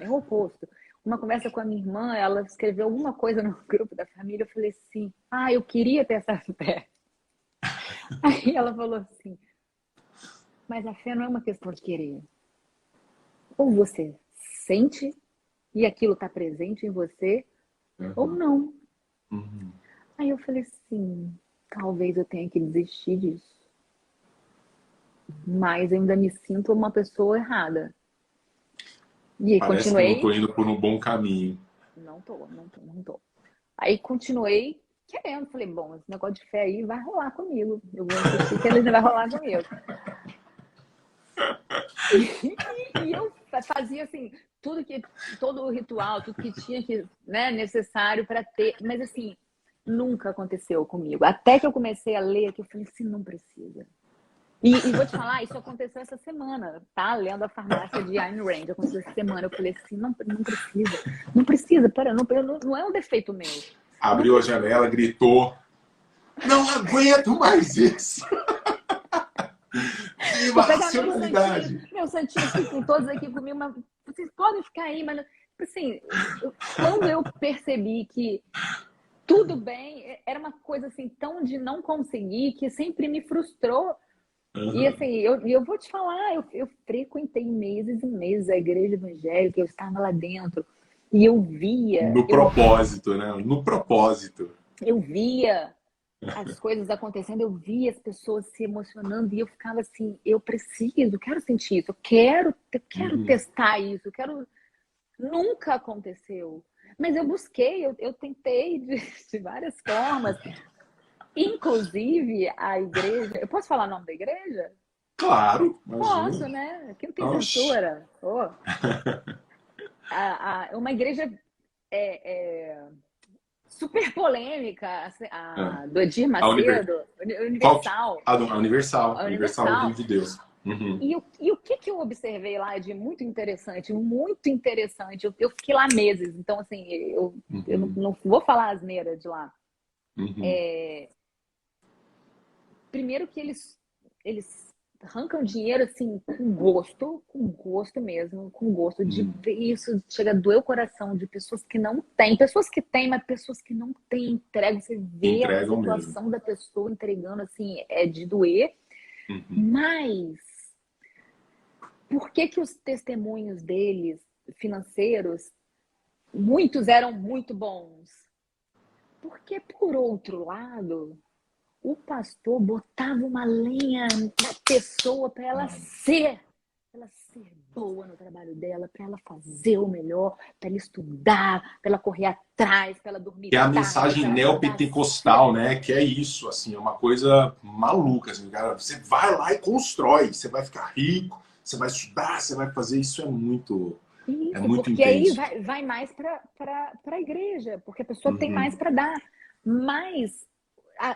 é o oposto. Uma conversa com a minha irmã, ela escreveu alguma coisa no grupo da família, eu falei assim, eu queria ter essa fé. Aí ela falou assim, mas a fé não é uma questão de querer. Ou você sente e aquilo está presente em você, ou não. Uhum. Aí eu falei assim, talvez eu tenha que desistir disso. Mas eu ainda me sinto uma pessoa errada. E aí Parece que não continuei. estou indo por um bom caminho. Não tô. Aí continuei querendo. Falei, bom, esse negócio de fé aí vai rolar comigo. Eu vou insistir que ele vai rolar comigo. E eu fazia assim, todo o ritual, tudo que tinha que, né, necessário para ter. Mas assim, nunca aconteceu comigo. Até que eu comecei a ler, que eu falei assim, não precisa. E vou te falar, isso aconteceu essa semana, tá? Lendo a farmácia de Ayn Rand, aconteceu essa semana. Eu falei assim, não precisa. Não precisa, não é um defeito meu. Abriu a janela, gritou, não aguento mais isso. Viva a racionalidade. Meus santinhos ficam todos aqui comigo, mas vocês podem ficar aí, mas assim, quando eu percebi que tudo bem, era uma coisa assim tão de não conseguir que sempre me frustrou. Uhum. E assim, eu vou te falar, eu frequentei meses e meses a igreja evangélica, eu estava lá dentro e eu via. No propósito, né? No propósito. Eu via as coisas acontecendo, eu via as pessoas se emocionando e eu ficava assim, eu quero sentir isso, eu quero testar isso, eu quero. Nunca aconteceu. Mas eu busquei, eu tentei de várias formas. Inclusive, a igreja... Eu posso falar o nome da igreja? Claro. Posso, né? Aqui não tem censura. Oh. Uma igreja super polêmica, do Edir Macedo, Universal. A Universal. Universal do Reino de Deus. Uhum. E o que eu observei lá de muito interessante, muito interessante. Eu fiquei lá meses, então assim, eu não vou falar asneira de lá. Uhum. Primeiro que eles arrancam dinheiro assim com gosto mesmo, com gosto de ver isso, chega a doer o coração de pessoas que não têm, mas pessoas que não têm, entregam, você vê Entregam a situação mesmo. da pessoa entregando assim, é de doer. Uhum. Mas por que os testemunhos deles, financeiros, muitos eram muito bons? Porque, por outro lado, o pastor botava uma lenha na pessoa para ela ser boa no trabalho dela, para ela fazer o melhor, para ela estudar, para ela correr atrás, para ela dormir Que é a tarde, mensagem neopentecostal, né? Que é isso, assim, é uma coisa maluca, assim, cara. Você vai lá e constrói, você vai ficar rico, você vai estudar, você vai fazer isso, é muito porque intenso. aí vai mais para a igreja, porque a pessoa tem mais para dar. Mas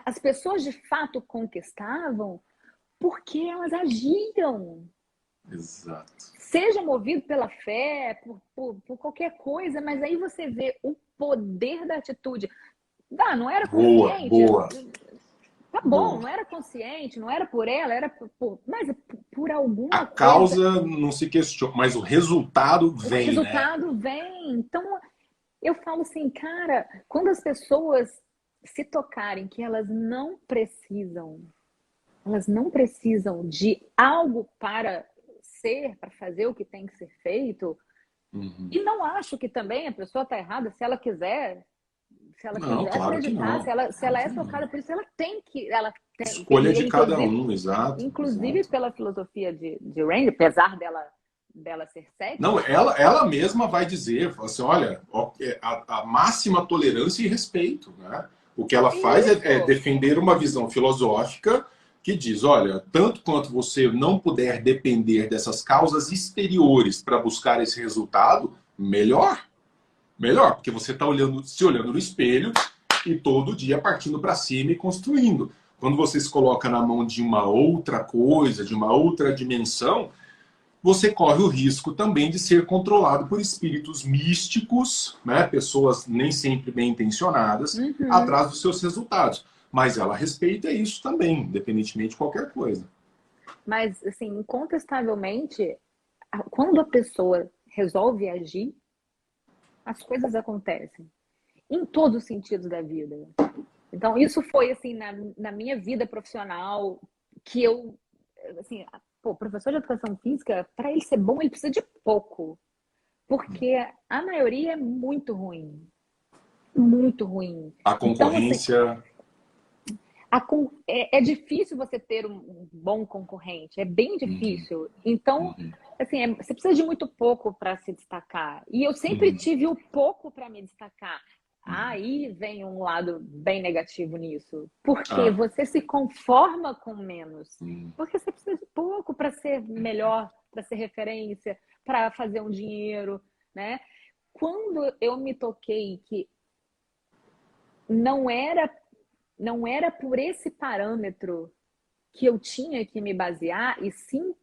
as pessoas de fato conquistavam porque elas agiam. Exato. Seja movido pela fé, por qualquer coisa, mas aí você vê o poder da atitude. Não era consciente. Boa. Tá bom, não era consciente, não era por ela, era mas por alguma coisa. A causa não se questiona, mas o resultado vem, O resultado vem. Então, eu falo assim, cara, quando as pessoas se tocarem que elas não precisam de algo para fazer o que tem que ser feito, e não acho que também a pessoa está errada se ela quiser acreditar, se ela é tocada por isso, ela tem que... Escolha de cada um, exato. Inclusive pela filosofia de Rand, apesar dela ser cética. Não, ela mesma vai dizer, assim, olha, a máxima tolerância e respeito, né? O que ela faz é defender uma visão filosófica que diz, olha, tanto quanto você não puder depender dessas causas exteriores para buscar esse resultado, melhor. Melhor, porque você está se olhando no espelho e todo dia partindo para cima e construindo. Quando você se coloca na mão de uma outra coisa, de uma outra dimensão, você corre o risco também de ser controlado por espíritos místicos, né? Pessoas nem sempre bem intencionadas, atrás dos seus resultados. Mas ela respeita isso também, independentemente de qualquer coisa. Mas, assim, incontestavelmente, quando a pessoa resolve agir, as coisas acontecem. Em todos os sentidos da vida. Então, isso foi, assim, na minha vida profissional, que eu, assim, pô, professor de educação física, para ele ser bom, ele precisa de pouco. Porque a maioria é muito ruim. Muito ruim. A Então, assim, concorrência... é difícil você ter um bom concorrente. É bem Uhum, difícil. Então, uhum, assim, você precisa de muito pouco para se destacar. E eu sempre uhum, tive o pouco para me destacar. uhum. Aí vem um lado bem negativo nisso. Porque Ah, você se conforma com menos. uhum. Porque você precisa de pouco para ser melhor, para ser referência, para fazer um dinheiro, né? Quando eu me toquei que não era não era por esse parâmetro que eu tinha que me basear, e sim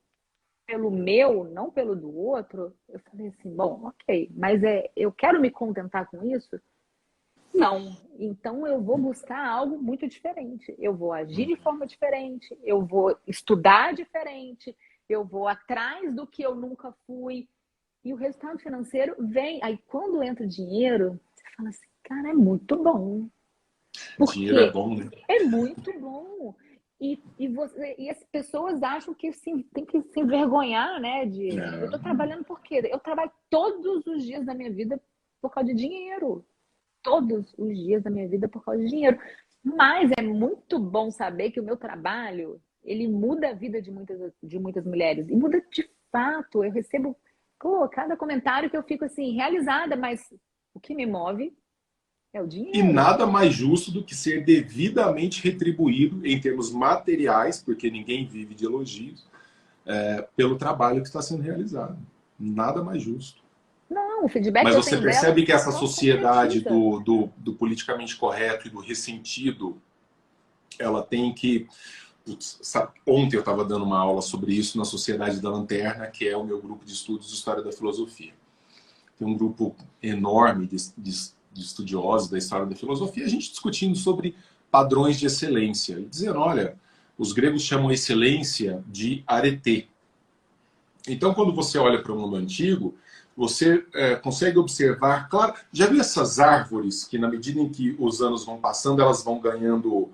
pelo meu, não pelo do outro, eu falei assim, bom, ok, mas eu quero me contentar com isso? Não. Então eu vou buscar algo muito diferente. Eu vou agir de forma diferente, eu vou estudar diferente, eu vou atrás do que eu nunca fui. E o resultado financeiro vem. Aí quando entra o dinheiro, você fala assim, cara, é muito bom. Dinheiro é Porque bom, né? é muito bom. E as pessoas acham que tem que se envergonhar, né? Eu estou É. trabalhando por quê? Eu trabalho todos os dias da minha vida por causa de dinheiro. Todos os dias da minha vida por causa de dinheiro. Mas é muito bom saber que o meu trabalho, ele muda a vida de muitas mulheres. E muda de fato. Eu recebo, pô, cada comentário que eu fico assim, realizada, mas o que me move é o E dinheiro. nada mais justo do que ser devidamente retribuído em termos materiais, porque ninguém vive de elogios, pelo trabalho que está sendo realizado. Nada mais justo. Não, o feedback Mas que eu você tenho delas percebe que essa só sociedade concretiza. do politicamente correto e do ressentido, ela tem que... Putz, ontem eu estava dando uma aula sobre isso na Sociedade da Lanterna, que é o meu grupo de estudos de História da Filosofia. Tem um grupo enorme de estudiosos da história da filosofia, a gente discutindo sobre padrões de excelência. E dizendo, olha, os gregos chamam excelência de arete. Então, quando você olha para o mundo antigo, você consegue observar, claro, já viu essas árvores que, na medida em que os anos vão passando, elas vão ganhando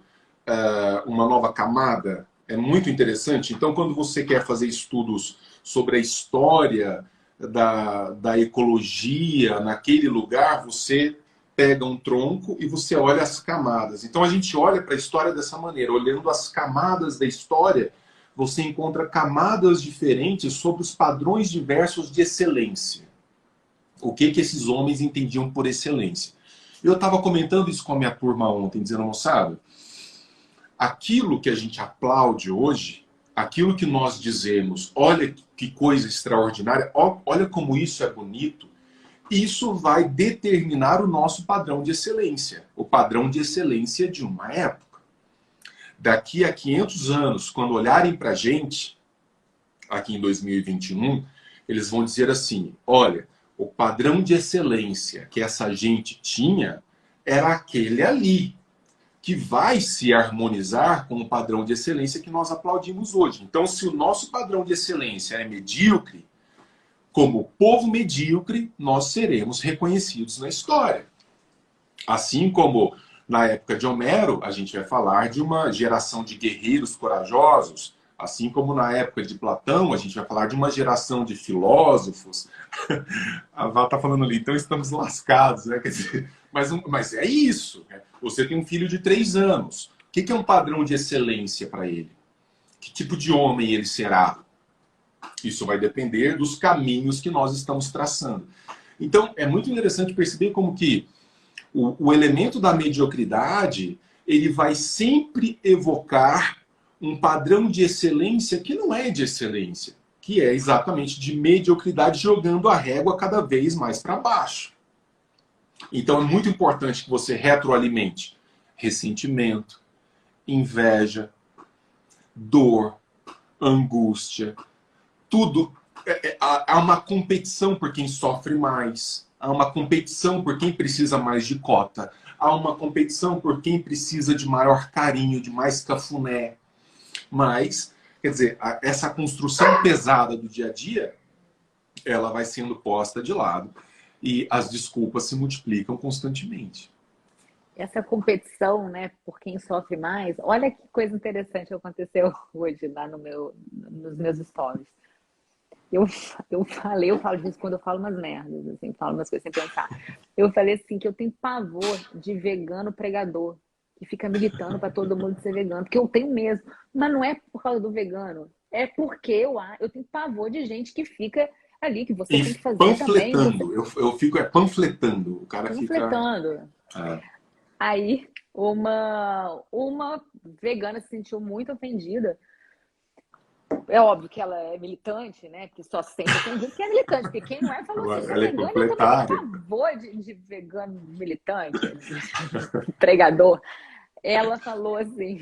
uma nova camada? É muito interessante. Então, quando você quer fazer estudos sobre a história da ecologia naquele lugar, você pega um tronco e você olha as camadas. Então, a gente olha para a história dessa maneira, olhando as camadas da história, você encontra camadas diferentes sobre os padrões diversos de excelência. O que esses homens entendiam por excelência. Eu estava comentando isso com a minha turma ontem, dizendo, moçada, aquilo que a gente aplaude hoje, aquilo que nós dizemos, olha que coisa extraordinária, olha como isso é bonito, isso vai determinar o nosso padrão de excelência, o padrão de excelência de uma época. Daqui a 500 anos, quando olharem para a gente, aqui em 2021, eles vão dizer assim, olha, o padrão de excelência que essa gente tinha era aquele ali, que vai se harmonizar com o padrão de excelência que nós aplaudimos hoje. Então, se o nosso padrão de excelência é medíocre, como povo medíocre, nós seremos reconhecidos na história. Assim como na época de Homero, a gente vai falar de uma geração de guerreiros corajosos, assim como na época de Platão, a gente vai falar de uma geração de filósofos. A Vá está falando ali, então estamos lascados, né? Quer dizer, mas é isso. Né? Você tem um filho de 3 anos. O que é um padrão de excelência para ele? Que tipo de homem ele será? Isso vai depender dos caminhos que nós estamos traçando. Então, é muito interessante perceber como que o elemento da mediocridade, ele vai sempre evocar um padrão de excelência que não é de excelência, que é exatamente de mediocridade, jogando a régua cada vez mais para baixo. Então é muito importante que você retroalimente ressentimento, inveja, dor, angústia, tudo. Há uma competição por quem sofre mais, há uma competição por quem precisa mais de cota, há uma competição por quem precisa de maior carinho, de mais cafuné. Mas, quer dizer, essa construção pesada do dia a dia, ela vai sendo posta de lado e as desculpas se multiplicam constantemente. Essa competição, né, por quem sofre mais, olha que coisa interessante que aconteceu hoje lá nos meus stories. Eu falo disso quando eu falo umas merdas, assim, falo umas coisas sem pensar. Eu falei assim que eu tenho pavor de vegano pregador, que fica militando para todo mundo ser vegano, porque eu tenho mesmo. Mas não é por causa do vegano, é porque eu tenho pavor de gente que fica ali, que você tem que fazer também. Panfletando, eu fico panfletando, o cara Panfletando. fica... Aí uma vegana se sentiu muito ofendida. É óbvio que ela é militante, né? Porque só se sente ofendido porque é militante. Porque quem não é falou assim, Ela é vegano, eu também tenho pavor de vegano militante, de pregador. Ela falou assim,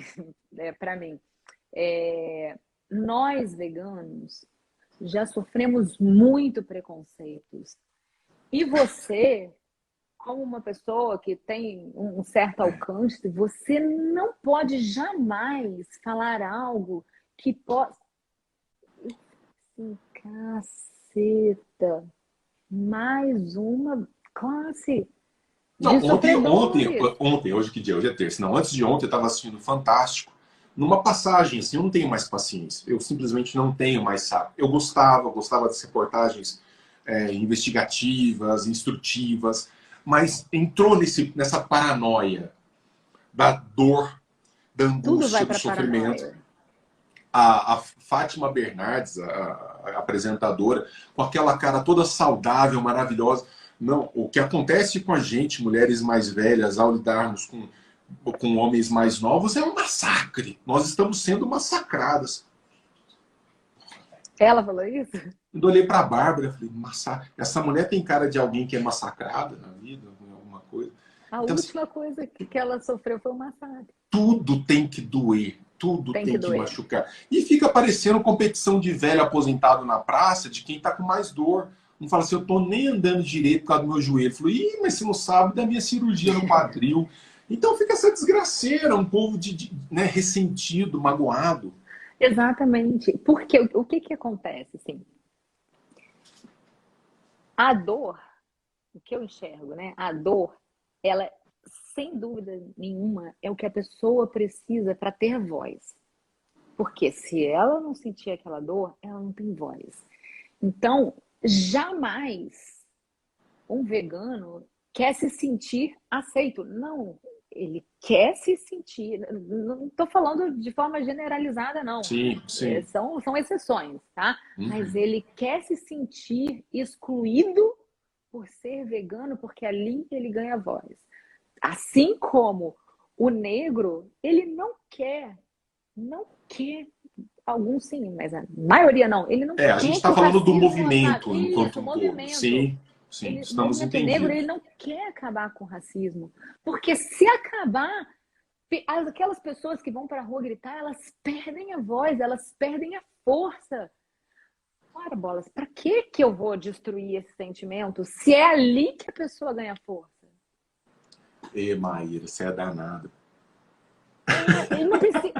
para mim, nós veganos já sofremos muito preconceitos. E você, como uma pessoa que tem um certo alcance, você não pode jamais falar algo que possa... Caceta, mais uma classe Não, de sofredores. ontem, hoje que dia? Hoje é terça. Não, antes de ontem eu estava assistindo Fantástico. Numa passagem, assim, eu não tenho mais paciência. Eu simplesmente não tenho mais saco. Eu gostava das reportagens investigativas, instrutivas, mas entrou nessa paranoia da dor, da Tudo vai angústia, do para sofrimento. paranoia. A Fátima Bernardes, a apresentadora, com aquela cara toda saudável, maravilhosa. Não, o que acontece com a gente, mulheres mais velhas, ao lidarmos com homens mais novos, é um massacre. Nós estamos sendo massacradas. Ela falou isso? Quando eu olhei para a Bárbara, eu falei, essa mulher tem cara de alguém que é massacrada na vida, alguma coisa. A Então, última coisa que ela sofreu foi um massacre. tudo tem que doer, tudo Tem tem que que doer. machucar. E fica parecendo competição de velho aposentado na praça, de quem tá com mais dor. Não fala assim, eu tô nem andando direito por causa do meu joelho. Falou, ih, mas você não sabe da minha cirurgia no quadril. Então fica essa desgraceira, um povo né, ressentido, magoado. Exatamente. Porque o que acontece, assim? A dor, o que eu enxergo, né? A dor, ela, sem dúvida nenhuma, é o que a pessoa precisa para ter voz. Porque se ela não sentir aquela dor, ela não tem voz. Então, jamais um vegano quer se sentir aceito. Não, ele quer se sentir. Não estou falando de forma generalizada, não. Sim, sim. São exceções, tá? Uhum. Mas ele quer se sentir excluído por ser vegano, porque é ali ele ganha voz. Assim como o negro, ele não quer, alguns sim, mas a maioria não. Ele não quer. A gente está falando do movimento enquanto um todo. Sim, sim, estamos o movimento negro, ele não quer acabar com o racismo. Porque se acabar, aquelas pessoas que vão para a rua gritar, elas perdem a voz, elas perdem a força. Ora, bolas, para que eu vou destruir esse sentimento se é ali que a pessoa ganha força? Maíra, você é danada. Eu não precisa.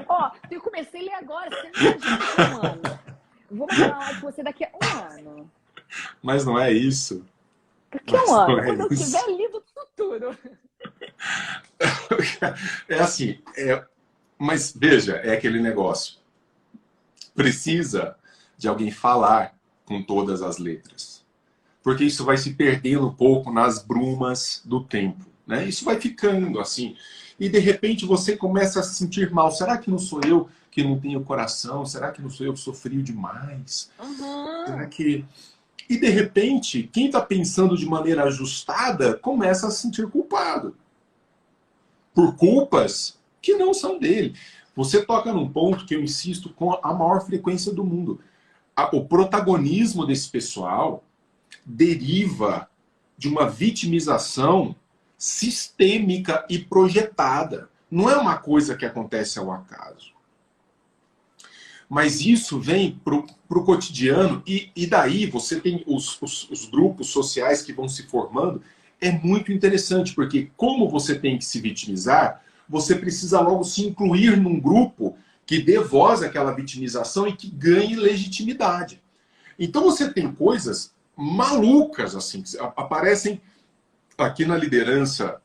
Eu comecei a ler agora, você não imagina, um ano. Vou mandar uma aula com você daqui a um ano. Mas não é isso. Daqui a um ano, quando eu tiver lido tudo. É assim, mas veja, é aquele negócio. Precisa de alguém falar com todas as letras. Porque isso vai se perdendo um pouco nas brumas do tempo. Né? Isso vai ficando assim. E de repente você começa a se sentir mal. Será que não sou eu que não tenho coração? Será que não sou eu que sou frio demais? Uhum. Será que... E de repente, quem está pensando de maneira ajustada começa a se sentir culpado. Por culpas que não são dele. Você toca num ponto que eu insisto com a maior frequência do mundo. O protagonismo desse pessoal deriva de uma vitimização sistêmica e projetada. Não é uma coisa que acontece ao acaso. Mas isso vem para o cotidiano e daí você tem os grupos sociais que vão se formando é muito interessante, porque como você tem que se vitimizar, você precisa logo se incluir num grupo que dê voz àquela vitimização e que ganhe legitimidade. Então você tem coisas malucas, assim, que aparecem aqui na liderança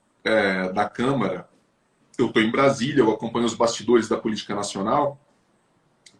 da Câmara. Eu estou em Brasília, eu acompanho os bastidores da política nacional.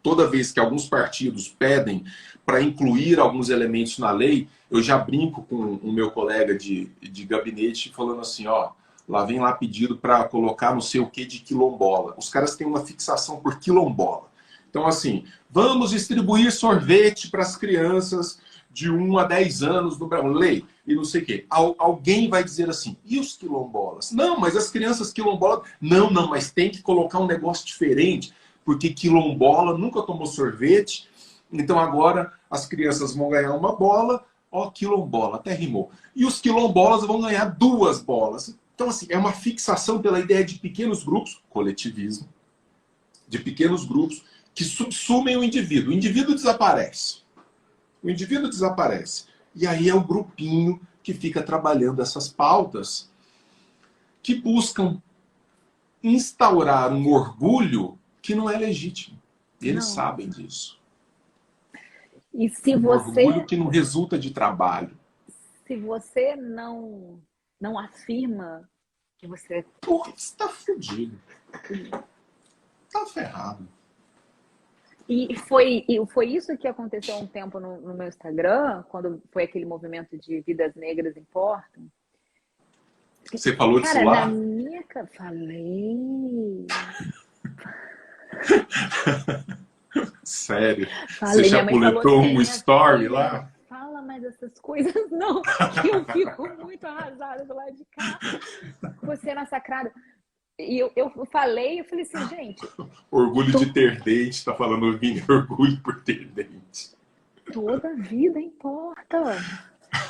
Toda vez que alguns partidos pedem para incluir alguns elementos na lei, eu já brinco com o meu colega de gabinete falando assim, ó, lá vem lá pedido para colocar não sei o que de quilombola. Os caras têm uma fixação por quilombola. Então, assim, vamos distribuir sorvete para as crianças de 1 a 10 anos no Brasil, lei, e não sei o quê. Alguém vai dizer assim, e os quilombolas? Não, mas as crianças quilombolas... Não, mas tem que colocar um negócio diferente, porque quilombola nunca tomou sorvete, então agora as crianças vão ganhar uma bola, ó, quilombola, até rimou. E os quilombolas vão ganhar 2 bolas. Então, assim, é uma fixação pela ideia de pequenos grupos, coletivismo, de pequenos grupos, que subsumem o indivíduo. O indivíduo desaparece. O indivíduo desaparece. E aí é o grupinho que fica trabalhando essas pautas que buscam instaurar um orgulho que não é legítimo. Eles Não. sabem disso. E se Um você, orgulho que não resulta de trabalho. se você não afirma que você... Porra, você tá fudido. Tá ferrado. E foi isso que aconteceu há um tempo no meu Instagram, quando foi aquele movimento de Vidas Negras Importam. Você falou disso Cara, lá? na minha... Falei... Sério? Você Falei, minha mãe falou chapuletou assim, um minha story filha, lá? fala mais essas coisas não, que eu fico muito arrasada do lado de cá. Você é massacrada. E eu falei assim, gente... Orgulho de ter dente, tá falando Vini, orgulho por ter dente. Toda vida importa.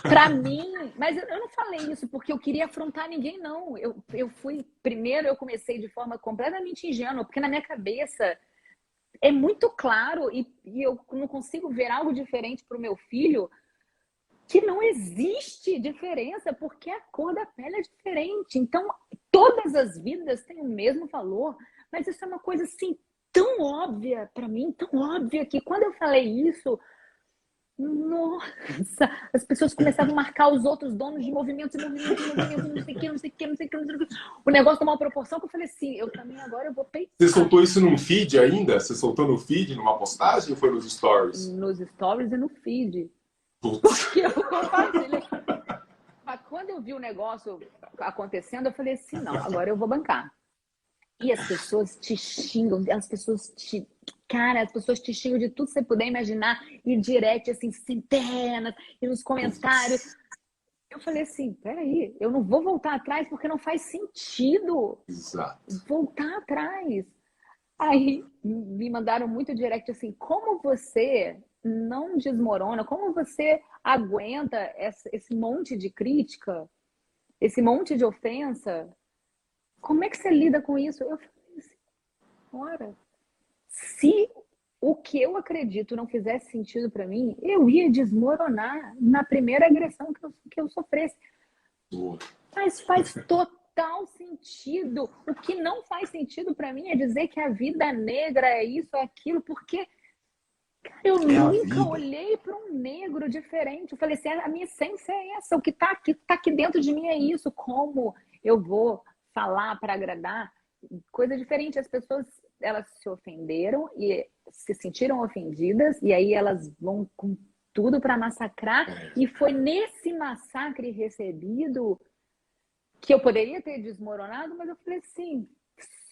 Pra mim, mas eu não falei isso porque eu queria afrontar ninguém, não. Eu fui, primeiro eu comecei de forma completamente ingênua, porque na minha cabeça é muito claro e eu não consigo ver algo diferente para o meu filho, que não existe diferença, porque a cor da pele é diferente. Então, todas as vidas têm o mesmo valor, mas isso é uma coisa assim tão óbvia para mim, tão óbvia, que quando eu falei isso, nossa, as pessoas começavam a marcar os outros donos de movimentos, não sei o que, não sei o que, não sei o que, não sei o que. O negócio tomou uma proporção que eu falei assim, eu também agora eu vou peitar. Você soltou isso num feed ainda? Você soltou no feed, numa postagem, ou foi nos stories? Nos stories e no feed. Putz. Porque eu compartilhei. Mas quando eu vi o negócio acontecendo, eu falei assim, não, agora eu vou bancar. E as pessoas te xingam, as pessoas te... Cara, as pessoas te xingam de tudo que você puder imaginar, e direct, assim, centenas, e nos comentários. Eu falei assim, peraí, eu não vou voltar atrás porque não faz sentido. Exato. Voltar atrás. Aí me mandaram muito direct assim, como você não desmorona, como você aguenta esse monte de crítica, esse monte de ofensa? Como é que você lida com isso? Eu falei assim, ora, se o que eu acredito não fizesse sentido para mim, eu ia desmoronar na primeira agressão que eu sofresse. Boa. Mas faz total sentido. O que não faz sentido para mim é dizer que a vida negra é isso, é aquilo, porque eu nunca olhei para um negro diferente. Eu falei assim, a minha essência é essa, o que está aqui dentro de mim é isso. Como eu vou falar para agradar? Coisa diferente. As pessoas, elas se ofenderam e se sentiram ofendidas, e aí elas vão com tudo para massacrar. E foi nesse massacre recebido que eu poderia ter desmoronado, mas eu falei assim,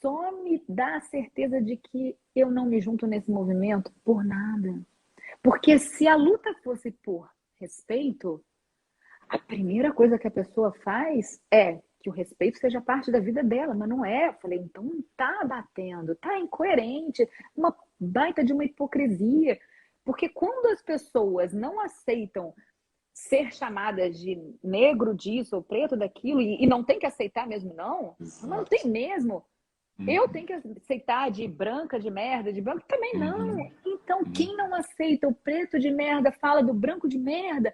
só me dá a certeza de que eu não me junto nesse movimento por nada. Porque se a luta fosse por respeito, a primeira coisa que a pessoa faz é que o respeito seja parte da vida dela, mas não é. Eu falei, então não tá batendo, tá incoerente, uma baita de uma hipocrisia. Porque quando as pessoas não aceitam ser chamadas de negro disso ou preto daquilo, e não tem que aceitar mesmo, não. Exato. Não tem mesmo. Eu tenho que aceitar de branca de merda, de branco também não. Então, quem não aceita o preto de merda fala do branco de merda,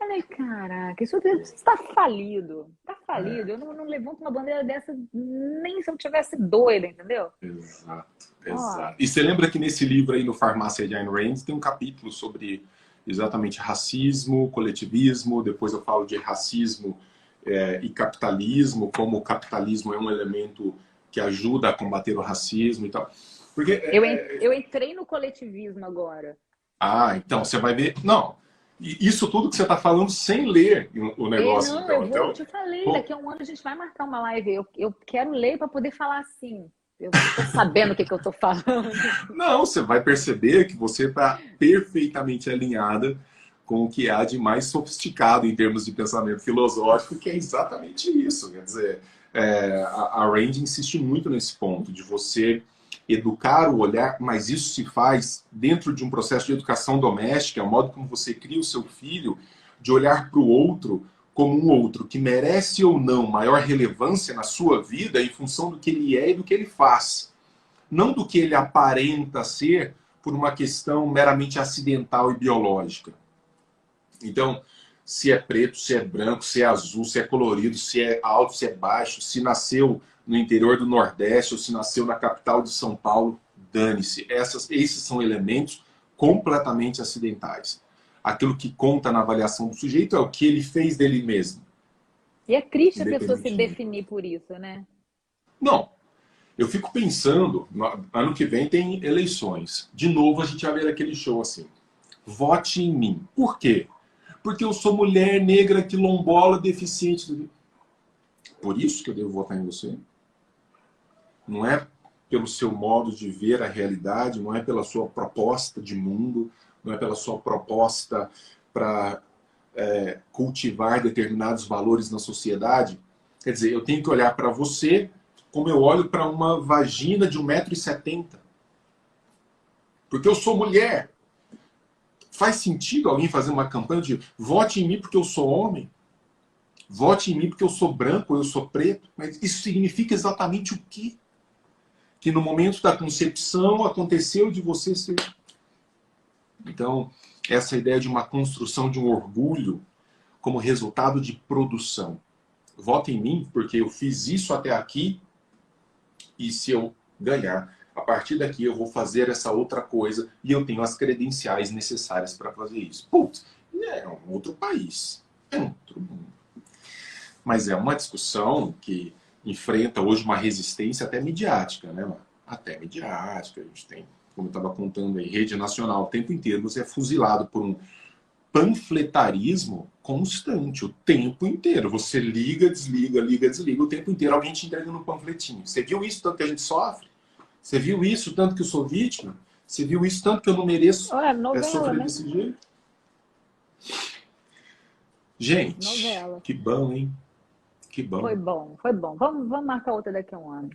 Falei, caraca, isso está falido. Está falido. Eu não levanto uma bandeira dessa nem se eu tivesse doida, entendeu? Exato, Ó, exato. E você lembra que nesse livro aí, no Farmácia de Ayn Rand, tem um capítulo sobre exatamente racismo, coletivismo, depois eu falo de racismo e capitalismo, como o capitalismo é um elemento que ajuda a combater o racismo e tal. Porque, eu entrei no coletivismo agora. então, você vai ver... Não, isso tudo que você está falando sem ler o negócio, Não, então. eu Então, te falei, pô, daqui a um ano a gente vai marcar uma live. Eu quero ler para poder falar assim. Eu tô sabendo o que eu tô falando. não, você vai perceber que você está perfeitamente alinhada com o que há de mais sofisticado em termos de pensamento filosófico, que é exatamente isso. Quer dizer, a Rand insiste muito nesse ponto de você educar o olhar, mas isso se faz dentro de um processo de educação doméstica, é o modo como você cria o seu filho, de olhar para o outro como um outro que merece ou não maior relevância na sua vida em função do que ele é e do que ele faz. Não do que ele aparenta ser por uma questão meramente acidental e biológica. Então, se é preto, se é branco, se é azul, se é colorido, se é alto, se é baixo, se nasceu no interior do Nordeste ou se nasceu na capital de São Paulo, dane-se. Esses são elementos completamente acidentais. Aquilo que conta na avaliação do sujeito é o que ele fez dele mesmo, E é triste a pessoa se independentemente. definir por isso, né? Não, eu fico pensando, ano que vem tem eleições. De novo a gente vai ver aquele show assim. Vote em mim. Por quê? Porque eu sou mulher negra, quilombola, deficiente. Por isso que eu devo votar em você? Não é pelo seu modo de ver a realidade, não é pela sua proposta de mundo, não é pela sua proposta para cultivar determinados valores na sociedade. Quer dizer, eu tenho que olhar para você como eu olho para uma vagina de 1,70 m. Porque eu sou mulher. Faz sentido alguém fazer uma campanha de vote em mim porque eu sou homem? Vote em mim porque eu sou branco ou eu sou preto? Mas isso significa exatamente o quê? Que no momento da concepção aconteceu de você ser... Então, essa ideia de uma construção de um orgulho como resultado de produção. Vote em mim porque eu fiz isso até aqui e se eu ganhar, a partir daqui eu vou fazer essa outra coisa e eu tenho as credenciais necessárias para fazer isso. Putz, é um outro país, é um outro mundo. Mas é uma discussão que enfrenta hoje uma resistência até midiática, né, mano? Até midiática. A gente tem, como eu estava contando aí, rede nacional o tempo inteiro. Você é fuzilado por um panfletarismo constante, o tempo inteiro. Você liga, desliga o tempo inteiro. Alguém te entrega no panfletinho. Você viu isso tanto que a gente sofre? Você viu isso tanto que eu sou vítima? Você viu isso tanto que eu não mereço Olha, novela, sofrer né? desse jeito? Gente, Novela. que bom, hein? Que bom. Foi bom, foi bom. Vamos marcar outra daqui a um ano.